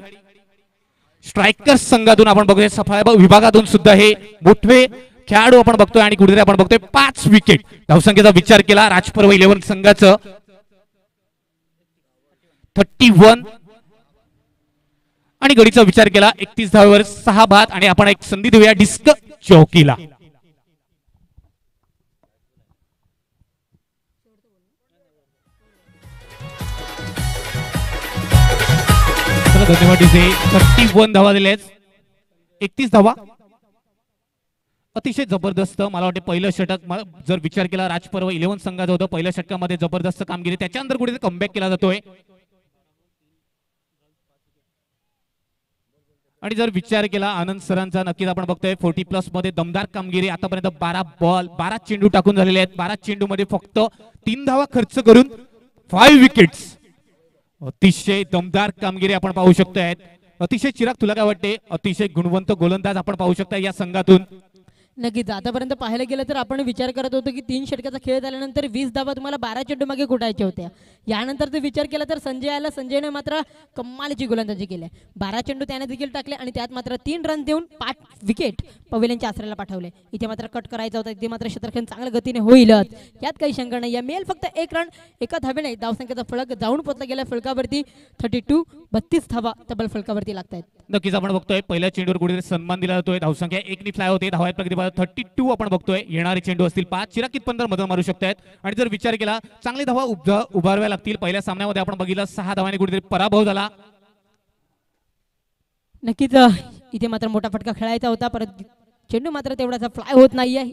Speaker 2: स्ट्रायकर्स संघातून आपण बघतोय, सफाई विभागातून सुद्धा हे मोठे खेळाडू आपण बघतोय. आणि कुठेतरी आपण बघतोय 5 विकेट. धावसंख्येचा विचार केला राजपर्व 11 संघाचं 31. आणि गडीचा विचार केला 31 धावेवर 6 बाद. आणि आपण एक संधी देऊया डिस्क चौकीला. धन्यवाद. 31 धावा दिल्यात, 31 धावा, अतिशय जबरदस्त. मला वाटते पहिलं षटक जर विचार केला राजपर्व 11 संघाचं होतं, पहिल्या षटकामध्ये जबरदस्त कामगिरी, त्याच्यानंतर कुठे कमबॅक केला जातोय. आणि जर विचार केला आनंद सरांचा, नक्कीच आपण बघतोय 40+ मध्ये दमदार कामगिरी. आतापर्यंत 12 बॉल 12 चेंडू टाकून झालेले आहेत. 12 चेंडू मध्ये फक्त 3 धावा खर्च करून 5 विकेट्स. अतिशय दमदार कामगिरी आपण पाहू शकतोय. अतिशय चिराग, तुला काय वाटते? अतिशय गुणवंत गोलंदाज आपण पाहू शकता या संघातून.
Speaker 1: नक्कीच आतापर्यंत पाहायला गेलं तर आपण विचार करत होतो की 3 षटकाचा खेळ झाल्यानंतर 20 धावा तुम्हाला 12 चेंडू मागे कुटायच्या होत्या. यानंतर जर विचार केला तर संजयने मात्र कमालीची गोलंदाजी केली. 12 चेंडू त्याने देखील टाकले आणि त्यात मात्र 3 रन देऊन 5 विकेट पवेलियनच्या आसऱ्याला पाठवले. इथे मात्र कट करायचा होता, इथे मात्र क्षेत्ररक्षण चांगल्या गतीने होईलच, यात काही शंका नाही. या मेल फक्त 1 रन एका धावेने धावसंख्येचा फलक जाऊन पोहोचला गेला फलकावरती. 32 धावा तब्बल फलकावरती लागत आहेत.
Speaker 2: नक्कीच आपण बघतोय पहिल्या चेंडूवर कुठेतरी सन्मान दिला जातोय. धावसंख्या 1 ने फ्लाय होते. धावा प्रगती 32 आपण बघतोय. येणारे चेंडू असतील 5. चिराग कितपर्यंत मदत मारू शकतायत. आणि जर विचार केला चांगली धावा उभारव्या लागतील. पहिल्या सामन्यामध्ये आपण बघितलं 6 धावांनी कुठेतरी पराभव झाला.
Speaker 1: नक्कीच इथे मात्र मोठा फटका खेळायचा होता, परत चेंडू मात्र तेवढाचा फ्लाय होत नाहीये.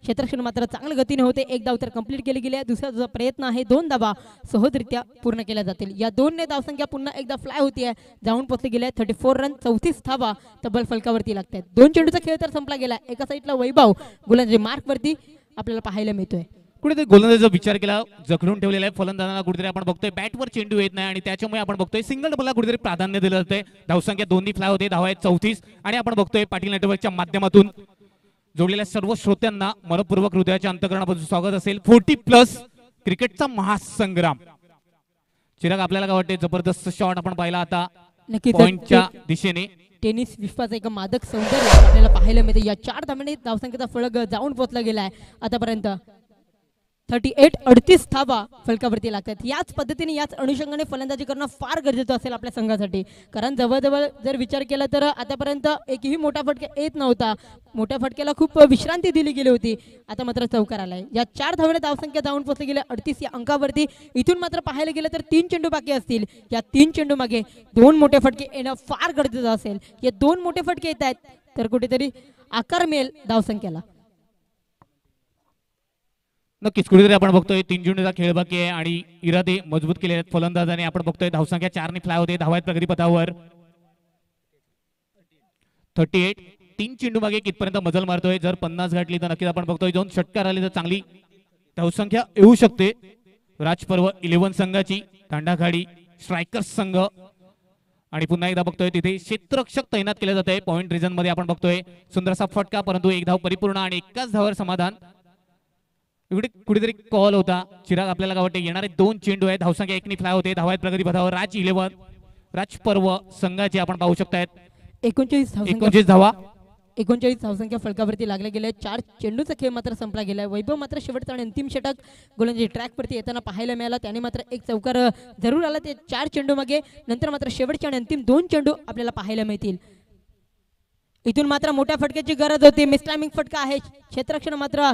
Speaker 1: क्षेत्ररक्षण मात्र चांगल्या गतीने होते. 1 धाव तर कंप्लीट केली गेली आहे. दुसरा जो प्रयत्न आहे 2 धावा सहजरित्या पूर्ण केल्या जातील. या 2 ने धावसंख्या पुन्हा एकदा फ्लाय होतीये, जाऊन पोहोचली गेली आहे. 34 रन 34 धावा तब्बल फलकावरती लागतात. 2 चेंडूचा खेळ तर संपला गेला. एका साईडला वैभव गोलंदाजी मार्क वरती आपल्याला पाहायला मिळतोय.
Speaker 2: कुठेतरी गोलंदाजीचा विचार केला जखडून ठेवलेला आहे फलंदाजांना. कुठेतरी आपण बघतोय बॅटवर चेंडू येत नाही आणि त्याच्यामुळे आपण बघतोय सिंगल डबलला कुठेतरी प्राधान्य दिलं जाते. धावसंख्या 2 फ्लाय होते. धावा आहेत 34. आणि आपण बघतोय पाटील नेटवर्कच्या माध्यमातून जोडलेल्या सर्व श्रोत्यांना मनपूर्वक हृदयाच्या अंतःकरणापासून स्वागत असेल. 40+ क्रिकेटचा महासंग्राम. चिराग, आपल्याला काय वाटते? जबरदस्त शॉट आपण पाहिला आता पॉइंटच्या दिशेने.
Speaker 1: टेनिस विश्वाचा एक मादक सौंदर्य आपल्याला पाहायला मिळते. या 4 धावांनी धावसंख्येचा फलक जाऊन पोहोचला गेलाय आतापर्यंत. 38 धावा फलकावरती लागतात. याच पद्धतीने याच अनुषंगाने फलंदाजी करणं फार गरजेचं असेल आपल्या संघासाठी, कारण जवळजवळ जर विचार केला तर आतापर्यंत एकही मोठा फटका येत नव्हता. मोठ्या फटक्याला खूप विश्रांती दिली गेली होती. आता मात्र चौकार आलाय. या 4 धावांनी धावसंख्या जाऊन पोहोचली गेली 38 या अंकावरती. इथून मात्र पाहायला गेलं तर 3 चेंडू बाकी असतील. या 3 चेंडू मागे 2 मोठे फटके येणं फार गरजेचं असेल. हे 2 मोठे फटके येत आहेत तर कुठेतरी आकार मिळेल धावसंख्येला.
Speaker 2: नक्कीच कुठेतरी आपण बघतोय 3 चेंडूचा खेळ बाकी आहे आणि इरादे मजबूत केले आहेत फलंदाजाने. आपण बघतोय धावसंख्या 4 ने फ्लाय होते. धावा आहेत प्रगतीपथावर 38. 3 चेंडू मागे कितपर्यंत मजल मारतोय. जर 50 गाठली तर नक्कीच आपण बघतोय 2 षटकार आले तर चांगली धावसंख्या येऊ शकते. राजपर्व 11 संघाची तांडाखाडी स्ट्रायकर्स संघ आणि पुन्हा एकदा बघतोय तिथे क्षेत्ररक्षक तैनात केले जाते. पॉइंट रिजन मध्ये आपण बघतोय सुंदरसा फटका परंतु एक धाव परिपूर्ण आणि एकाच धावावर समाधान. इकडे कुठेतरी कॉल होता. चिराग आपल्याला काय वाटते येणारे 2 चेंडू आहेत. धावसंख्या 1 ने फ्लाय होते. धावा आहेत प्रगतीपथावर. राजपर्व संघाचे आपण पाहू शकतायत
Speaker 1: 39
Speaker 2: धावा.
Speaker 1: 39 धावसंख्या फलकावरती लागल्या गेल्या. 4 चेंडूचा खेळ मात्र संपला गेलाय. वैभव मात्र शेवटचा आणि अंतिम षटक गोलंदाजी ट्रॅकवरती येताना पाहायला मिळाला. त्याने मात्र एक चौकार जरूर आला ते 4 चेंडू मागे. नंतर मात्र शेवटचे आणि अंतिम 2 चेंडू आपल्याला पाहायला मिळतील. इथून मात्र मोठ्या फटक्याची गरज होती. मिसटायमिंग फटका आहे. क्षेत्ररक्षण मात्र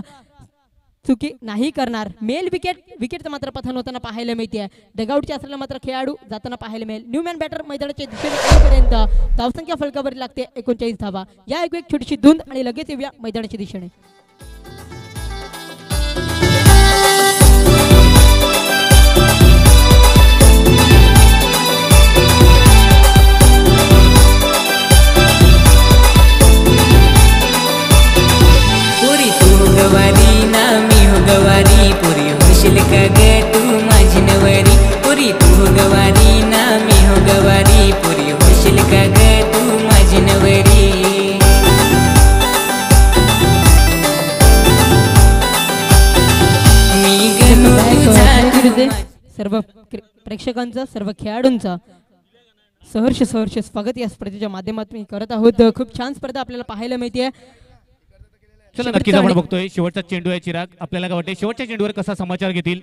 Speaker 1: चुकी नाही करणार. मेल विकेटचं मात्र पतन होताना पाहायला मिळते. डगआउटचे असलेला मात्र खेळाडू जाताना पाहायला मिळेल. न्यूमॅन बॅटर मैदानाच्या दिशेने येईपर्यंत धावसंख्या फलकावर लागते 39 धावा. या एक छोटीशी धुंद आणि लगेच येऊया मैदानाच्या दिशेने.
Speaker 6: गवारी ना मी हो गवारी पुरी होशील का ग तू माझी नवरी. पुरी तू हो गवारी ना मी हो गवारी पुरी होशील का ग तू माझी नवरी. मी गणू
Speaker 1: सर्व प्रेक्षकांचं सर्व खेळाडूंचं सहर्ष स्वागत या स्पर्धेच्या माध्यमातून करत आहोत. खूप छान स्पर्धा आपल्याला पाहायला मिळते.
Speaker 2: चला नक्कीच आपण बघतोय शेवटचा चेंडू आहे. चिराग आपल्याला काय वाटतं शेवटच्या चेंडूवर कसा समाचार घेतील.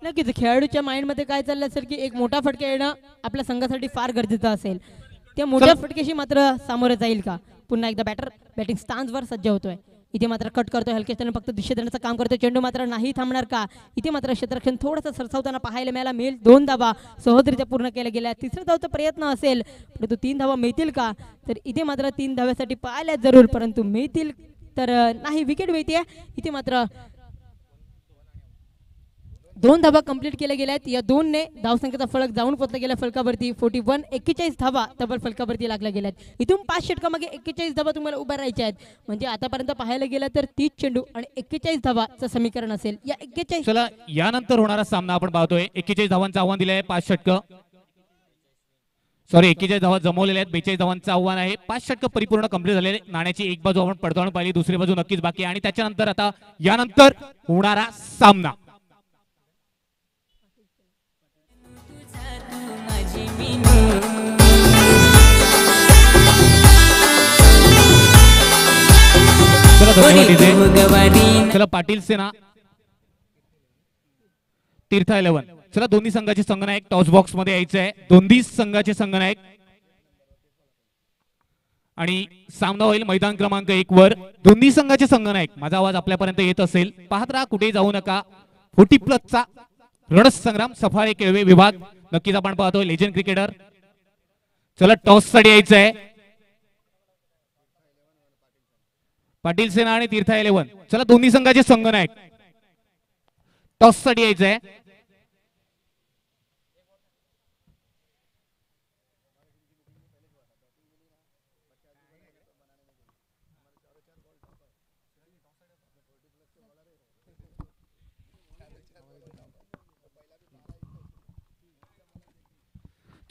Speaker 1: नक्कीच खेळाडूच्या माइंड मध्ये काय चाललं असेल की एक मोठा फटका येणं आपल्या संघासाठी फार गरजेचं असेल. त्या मोठ्या फटक्याशी मात्र सामोरं जाईल का. पुन्हा एकदा बॅटर बॅटिंग स्टान्सवर सज्ज होतोय. इथे मात्र कट करतोय हलकेच फक्त दिशा देण्याचं काम करतोय. चेंडू मात्र नाही थांबणार का. इथे मात्र क्षेत्ररक्षण थोडंसं सरसावताना पाहायला मिळाला. मेल 2 धावा सहजरित्या पूर्ण केल्या गेल्या. तिसऱ्या धावचा प्रयत्न असेल परंतु 3 धावा मिळतील का. तर इथे मात्र 3 धाव्यासाठी पाहायला जरूर परंतु मिळतील तर नाही. विकेट मिळते. इथे मात्र 2 धावा कंप्लीट केल्या गेल्यात. या 2 ने धावसंख्येचा फलक जाऊन पोहोचला गेला फलकावरती. 41 धावा तब्बल फलकावरती लागल्या गेल्यात. इथून 5 षटकामागे 41 धावा तुम्हाला उभ्या राहायच्या आहेत. म्हणजे आतापर्यंत पाहायला गेलं तर 30 चेंडू आणि 41 धावाचं समीकरण असेल. या 41
Speaker 2: चला यानंतर होणारा सामना आपण पाहतोय. 41 धावांचं आव्हान दिलंय. 5 षटक 41 धावा जमवलेल्या आहेत. 42 धावांचं आव्हान आहे. 5 षटक परिपूर्ण कंप्लीट झालेले. नाण्याची एक बाजू आपण पडताळून पाहिली. दुसरी बाजू नक्कीच बाकी आणि त्याच्यानंतर आता यानंतर होणारा सामना. चला पाटील सेना तीर्थ 11. चला दोन्ही संघाचे संघनायक टॉस बॉक्स मध्ये यायचे आहे. दोन्ही संघाचे संघनायक आणि सामना होईल मैदान क्रमांक 1 वर. दोन्ही संघाचे संघनायक माझा आवाज आपल्यापर्यंत येत असेल पाहत राहा कुठेही जाऊ नका. 40+ रणसंग्राम सफाळे केळवे विभाग नक्कीच आपण पाहतोय. Legend cricketer. चला टॉस साठी यायचं आहे पाटील सेना आणि तीर्थ 11. चला दोन्ही संघाचे संघनायक टॉस साठी यायचं आहे.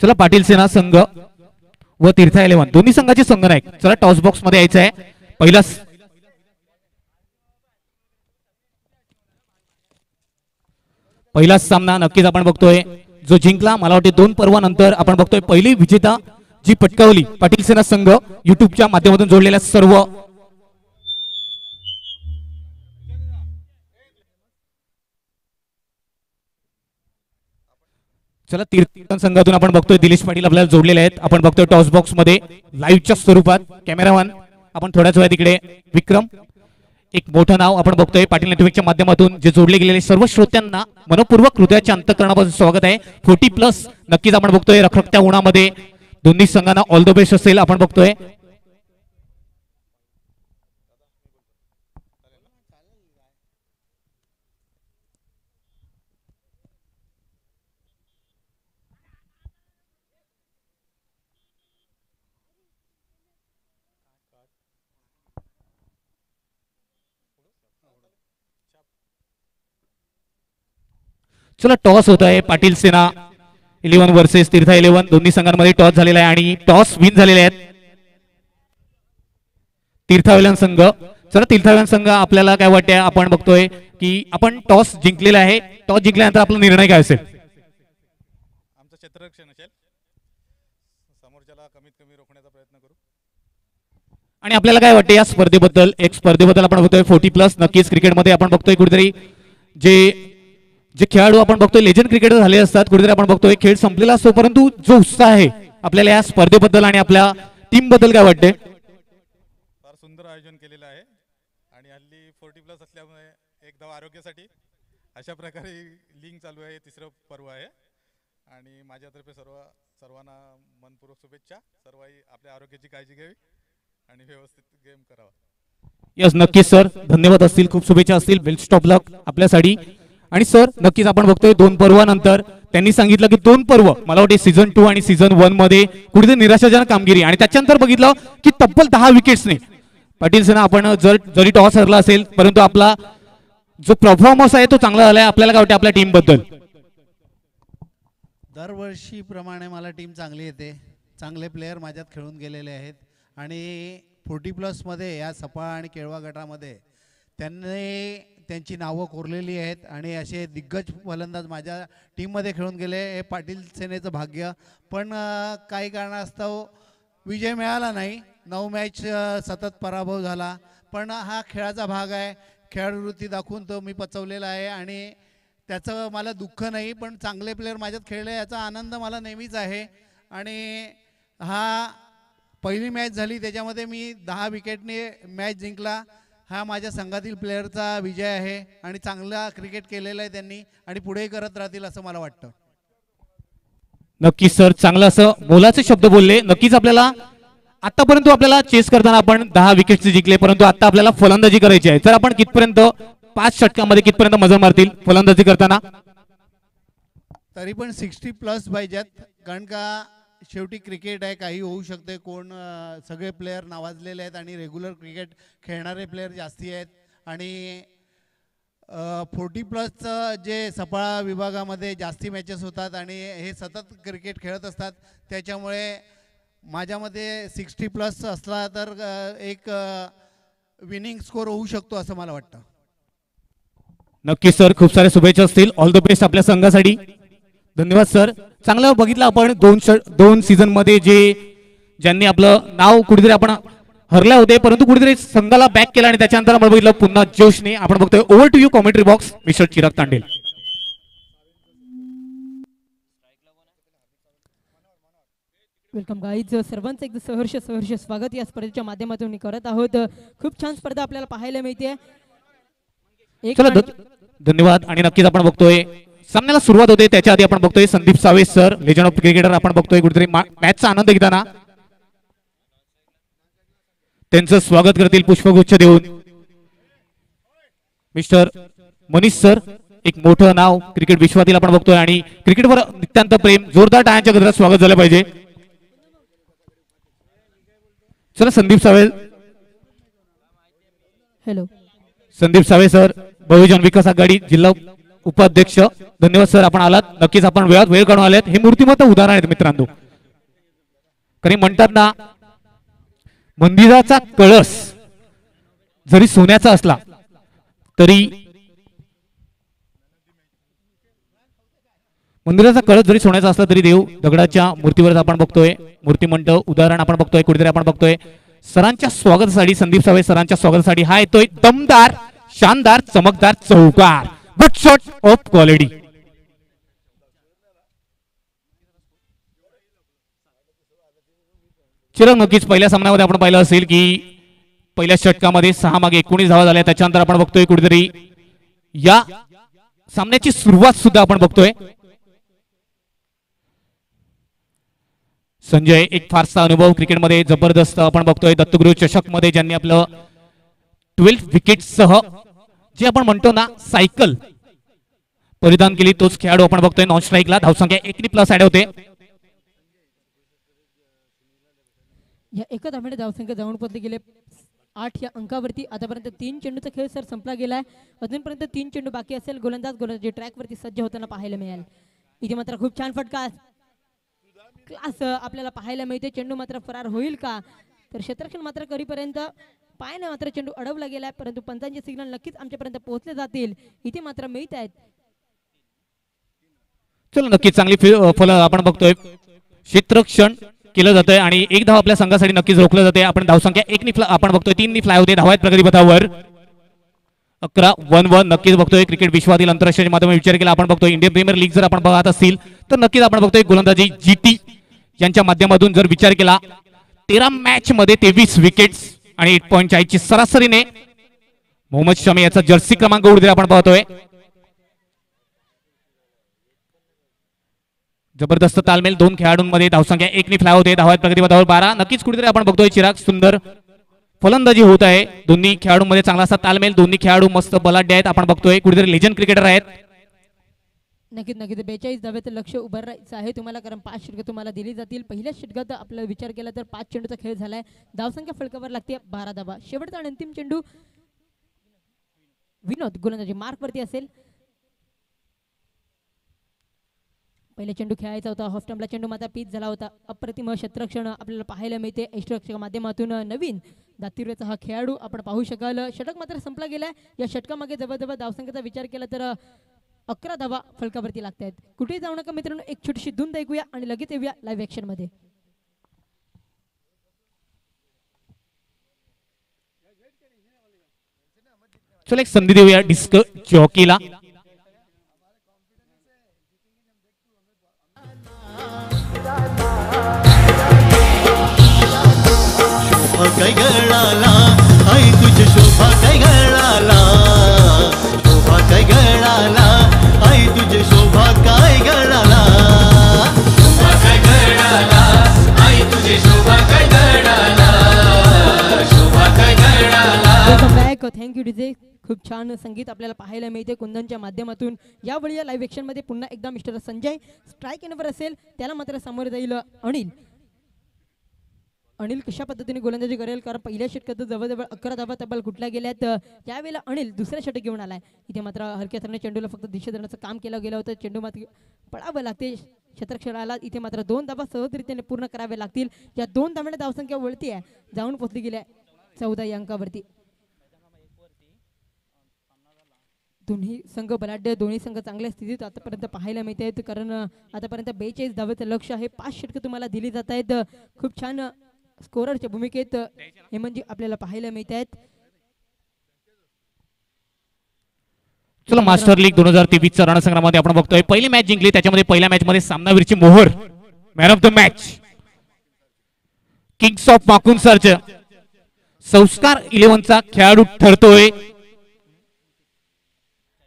Speaker 2: चला पाटील सेना संघ व तीर्थ 11 दोन्ही संघाचे संघनायक चला टॉस बॉक्स मध्ये यायचं आहे. पहिला सामना नक्कीच आपण बघतोय जो जिंकला. मला वाटते 2 पर्वानंतर आपण बघतोय पहिली विजेता जी पटकावली पाटील सेना संघ. युट्यूबच्या माध्यमातून जोडलेल्या सर्व चला तीर्थ संघातून आपण बघतोय दिलेश पाटील आपल्याला जोडलेले आहेत. आपण बघतोय टॉस बॉक्स मध्ये लाईव्हच्या स्वरूपात. कॅमेरामॅन आपण थोड्याच वेळा तिकडे. विक्रम एक मोठं नाव आपण बघतोय पाटील नेटवर्कच्या माध्यमातून जे जोडले गेलेले सर्व श्रोत्यांना मनपूर्वक हृदयाच्या अंतःकरणापासून स्वागत आहे. 40+ नक्कीच आपण बघतोय रखरखत्या उन्हामध्ये दोन्ही संघांना ऑल द बेस्ट असेल आपण बघतोय. चला टॉस होत आहे पाटील सेना 11 वर्सेस तीर्था 11 दोन्ही संघांमध्ये टॉस झालेला आहे आणि टॉस विन झालेले आहेत तीर्थाविलन संघ. चला तीर्थाविलन संघ आपल्याला काय वाटतंय आपण बघतोय की आपण टॉस जिंकलेला आहे. टॉस जिंकल्यानंतर आपला निर्णय काय असेल?
Speaker 7: आमचं क्षेत्ररक्षण असेल समोरच्याला कमीत कमी रोखण्याचा प्रयत्न करू.
Speaker 2: आणि आपल्याला काय वाटतं या स्पर्धेबद्दल? एक स्पर्धेबद्दल आपण बघतोय 40+ नक्कीच क्रिकेटमध्ये आपण बघतोय कुठेतरी जे जे खेळाडू आपण बघतोय लेजंड क्रिकेटर झाले असतात कुठेतरी आपण बघतोय खेळ संपलेला असतो परंतु जो उत्साह आहे आपल्याला या स्पर्धेबद्दल आणि आपल्या टीम बद्दल काय वाटते?
Speaker 7: फार सुंदर आयोजन केलेलं आहे आणि हल्ली 40+ असल्यामुळे एक धाव आरोग्यासाठी अशा प्रकारे लिंक चालू आहे. तिसरं पर्व आहे आणि माझ्यातर्फे सर्वांना मनपूर्वक शुभेच्छा. सर्वही आपल्या आरोग्याची काळजी घ्यावी आणि व्यवस्थित गेम करावा.
Speaker 2: यस नक्कीच सर धन्यवाद असतील खूप शुभेच्छा असतील. बेस्ट ऑफ लक आपल्यासाठी. आणि सर नक्कीच आपण बघतोय 2 पर्वानंतर त्यांनी सांगितलं की 2 पर्व मला वाटते सीझन 2 आणि सीझन 1 मध्ये कुठेतरी निराशाजनक कामगिरी आणि त्याच्यानंतर बघितलं की तब्बल 10 विकेट्सने पाटील सेना आपण जरी टॉस हरला असेल परंतु आपला जो परफॉर्मन्स आहे तो चांगला झालाय. आपल्याला काय वाटतं आपल्या टीम बद्दल?
Speaker 8: दरवर्षीप्रमाणे मला टीम चांगली येते. चांगले प्लेयर माझ्यात खेळून गेलेले आहेत आणि 40+ मध्ये या सफाळा आणि केळवा गटामध्ये त्यांनी त्यांची नावं कोरलेली आहेत आणि असे दिग्गज फलंदाज माझ्या टीममध्ये खेळून गेले. हे पाटील सेनेचं भाग्य. पण काही कारणास्तव विजय मिळाला नाही. 9 मॅच सतत पराभव झाला. पण हा खेळाचा भाग आहे. खेळाडूवृत्ती दाखवून तो मी पचवलेला आहे आणि त्याचं मला दुःख नाही. पण चांगले प्लेयर माझ्यात खेळले याचा आनंद मला नेहमीच आहे. आणि हा पहिली मॅच झाली त्याच्यामध्ये मी 10 विकेटने मॅच जिंकला. हा माझ्या संघातील प्लेयरचा विजय आहे आणि चांगला क्रिकेट केलेला आहे त्यांनी आणि पुढेही करत राहतील असं मला वाटतं.
Speaker 2: नक्कीच सर चांगलं असं मोलाचे शब्द बोलले. नक्कीच आपल्याला आतापर्यंत आपल्याला चेस करताना आपण 10 विकेट्स जिंकले परंतु आता आपल्याला फलंदाजी करायची आहे. तर आपण कितपर्यंत 5 षटकांमध्ये कितपर्यंत मजल मारतील फलंदाजी करताना?
Speaker 8: तरी पण 60+ पाहिजेत कारण का शेवटी क्रिकेट आहे. काही होऊ शकते. कोण सगळे प्लेयर नावाजलेले आहेत आणि रेग्युलर क्रिकेट खेळणारे प्लेयर जास्ती आहेत आणि 40+ जे सफाळा विभागामध्ये जास्ती मॅचेस होतात आणि हे सतत क्रिकेट खेळत असतात त्याच्यामुळे माझ्यामध्ये 60+ असला तर एक विनिंग स्कोर होऊ शकतो असं मला वाटतं.
Speaker 2: नक्कीच सर खूप साऱ्या शुभेच्छा असतील. ऑल द बेस्ट आपल्या संघासाठी. धन्यवाद सर. चांगलं बघितलं आपण 2 सीझन मध्ये ज्यांनी आपलं नाव कुठेतरी आपण हरले होते परंतु कुठेतरी संघाला बॅक केला आणि त्याच्यानंतर आपण बघितलं पुन्हा जोशने. आपण बघतोय over to you commentary box mister Chirag Tandel.
Speaker 1: Welcome guys. सर्वांचं एकदा सहर्ष स्वागत या स्पर्धेच्या माध्यमातून करत आहोत. खूप छान स्पर्धा आपल्याला पाहायला मिळते.
Speaker 2: चला धन्यवाद. आणि नक्कीच आपण बघतोय सामन्याला सुरुवात होते त्याच्या आधी आपण बघतोय Sandeep Save sir legend of cricketer आपण बघतोय कुठेतरी मॅचचा आनंद घेताना त्यांचं स्वागत करतील पुष्पगुच्छ देऊन. मिस्टर मनीष सर एक मोठं नाव क्रिकेट विश्वातील आपण बघतोय आणि क्रिकेटवर नित्यांत प्रेम. जोरदार टाळ्यांच्या गजरात स्वागत झालं पाहिजे. चला संदीप सावे.
Speaker 1: हॅलो
Speaker 2: संदीप सावे सर बहुजन विकास आघाडी जिल्हा उपाध्यक्ष. धन्यवाद सर आपण आलात. नक्कीच आपण वेळात वेळ काढून आलेत. हे मूर्तिमत्त उदाहरण आहेत मित्रांनो. कारण म्हणतात ना मंदिराचा कळस जरी सोन्याचा असला तरी देव दगडाच्या मूर्तीवर आपण बघतोय. मूर्तिमंत उदाहरण आपण बघतोय कुठेतरी आपण बघतोय. सरांच्या स्वागतासाठी संदीप सावे सरांच्या स्वागतासाठी हा येतोय दमदार शानदार चमकदार चौकार good shot of quality. Chirag नक्कीच पहिल्या सामन्यामध्ये आपण पाहिलं असेल की पहिल्या षटकामध्ये 6 मागे 19 धावा झाल्या. त्याच्यानंतर आपण बघतोय कुठेतरी या सामन्याची सुरुवात सुद्धा आपण बघतोय. संजय एक फारसा अनुभव क्रिकेटमध्ये जबरदस्त आपण बघतोय. दत्तगुरु चषक मध्ये ज्यांनी आपलं 12 विकेट सह जे आपण म्हणतो ना सायकल परिधान केली तोच खेळाडू आपण बघतोय. नॉन स्ट्राईकला धावसंख्या 1 प्लस ऍड होते.
Speaker 1: या एका धावेने धावसंख्या जाऊन पोहोचले गेले 8 या अंकावरती आतापर्यंत 3 चेंडूचा खेळ सर संपला गेलाय. अजूनपर्यंत 3 चेंडू बाकी असेल. गोलंदाजी ट्रॅकवरती सज्ज होताना पाहायला मिळेल. इथे मात्र खूप छान फटका क्लास आपल्याला पाहायला मिळते. चेंडू मात्र फरार होईल का, तर क्षेत्ररक्षण मात्र करीपर्यंत पायाने मात्र चेंडू अडवला गेलाय, परंतु पंचांचे सिग्नल नक्कीच आमच्यापर्यंत पोहोचले जातील. इथे मात्र मिळत आहेत.
Speaker 2: चलो नक्कीच चांगली फल आपण बघतोय. क्षेत्ररक्षण केलं जातंय आणि एक धाव आपल्या संघासाठी नक्कीच रोखलं जाते. आपण धावसंख्या 1 आपण बघतोय 3 फ्लाय होते. धावा आहेत प्रगतीपथावर 11-1 नक्कीच बघतोय. क्रिकेट विश्वातील आंतरराष्ट्रीय माध्यमात विचार केला आपण बघतोय. इंडियन प्रीमियर लीग जर आपण बघत असतील तर नक्कीच आपण बघतोय गोलंदाजी जीटी यांच्या माध्यमातून जर विचार केला 13 मॅच मध्ये 23 विकेट्स आणि 8.40 ची सरासरीने मोहम्मद शमी याचा जर्सी क्रमांक उडते आपण पाहतोय. जबरदस्त तालमेल 2 खेळाडूंमध्ये. धावसंख्या 1 फ्लाय होते. धावा आहेत प्रगतीपथावर 12. नक्कीच कुठेतरी आपण बघतोय चिराग सुंदर फलंदाजी होत आहे. दोन्ही खेळाडूंमध्ये चांगला असा तालमेल. दोन्ही खेळाडू मस्त बलाढ्य आहेत. आपण बघतोय कुठेतरी लेजंड क्रिकेटर आहेत.
Speaker 1: नक्कीच 42 धाव्याचं लक्ष उभं राहायचं आहे तुम्हाला, कारण 5 षटकं तुम्हाला दिली जातील. पहिल्याच षटकात आपला विचार केला तर 5 चेंडूचा खेळ झालाय. धावसंख्या फलकावर लागते 12 धावा. शेवटचा आणि अंतिम चेंडू विनोद गोलंदाजी मार्कवरती असेल. पहिले चेंडू खेळायचा होता. हॉफस्टंपला चेंडू मात्र पीच झाला होता. अप्रतिम क्षेत्ररक्षण आपल्याला पाहायला मिळते. क्षेत्ररक्षक माध्यमातून नवीन दातिर्याचा हा खेळाडू आपण पाहू शकाल. षटक मात्र संपला गेलाय. या षटकामागे जवळजवळ धावसंख्येचा विचार केला तर 11 धावा फलकावरती लागत आहेत. कुठेही जाऊ नका मित्रांनो, एक छोटीशी धुंद ऐकूया आणि लगेच येऊया लाईव्ह ऍक्शन मध्ये.
Speaker 2: चला एक संधी देऊया डिस्क जॉकीला.
Speaker 9: काय गळाला आई तुझी शोभा काय गळाला, शोभा काय गळाला आई तुझी शोभा काय गळाला,
Speaker 4: शोभा काय गळाला आई तुझी शोभा काय गळाला, शोभा काय गळाला.
Speaker 1: Thank you DJ. खूप छान संगीत आपल्याला पाहायला मिळते कुंदनच्या माध्यमातून. यावेळी या लाईव्ह ऍक्शन मध्ये पुन्हा एकदा मिस्टर संजय स्ट्राईक एनवर असेल. त्याला मात्र समोर जाईल अनिल. अनिल कशा पद्धतीने गोलंदाजी करेल, कारण पहिल्या षटकात जवळजवळ 11 धावा तब्बल कुठल्या गेल्यात. यावेळेला अनिल दुसऱ्या षटक घेऊन आलाय. इथे मात्र हलक्या हाताने चेंडूला फक्त दिशा देण्याचं काम केलं गेलं होतं. चेंडू मात्र पळावं लागते क्षेत्ररक्षणाला. इथे मात्र 2 धावा सहजरित्याने पूर्ण करावे लागतील. या 2 धाव्याने धावसंख्या वळती आहे, जाऊन पोहोचली गेली आहे 14 या अंकावरती. दोन्ही संघ बलाढ्य, दोन्ही संघ चांगल्या स्थितीत आतापर्यंत पाहायला मिळत आहेत, कारण आतापर्यंत 42 धाव्याचं लक्ष आहे. 5 षटकं तुम्हाला दिली जात आहेत. खूप छान स्कोररच्या भूमिकेत हेमंतजी आपल्याला पाहायला मिळत आहेत.
Speaker 2: चला मास्टर लीग 2023 च्या रणसंग्रामामध्ये आपण बघतोय पहिली मॅच जिंकली. त्याच्यामध्ये पहिल्या मॅच मध्ये सामनावीरची मोहर man of the match kings of माकुन सर्च संस्कार 11चा खेळाडू ठरतोय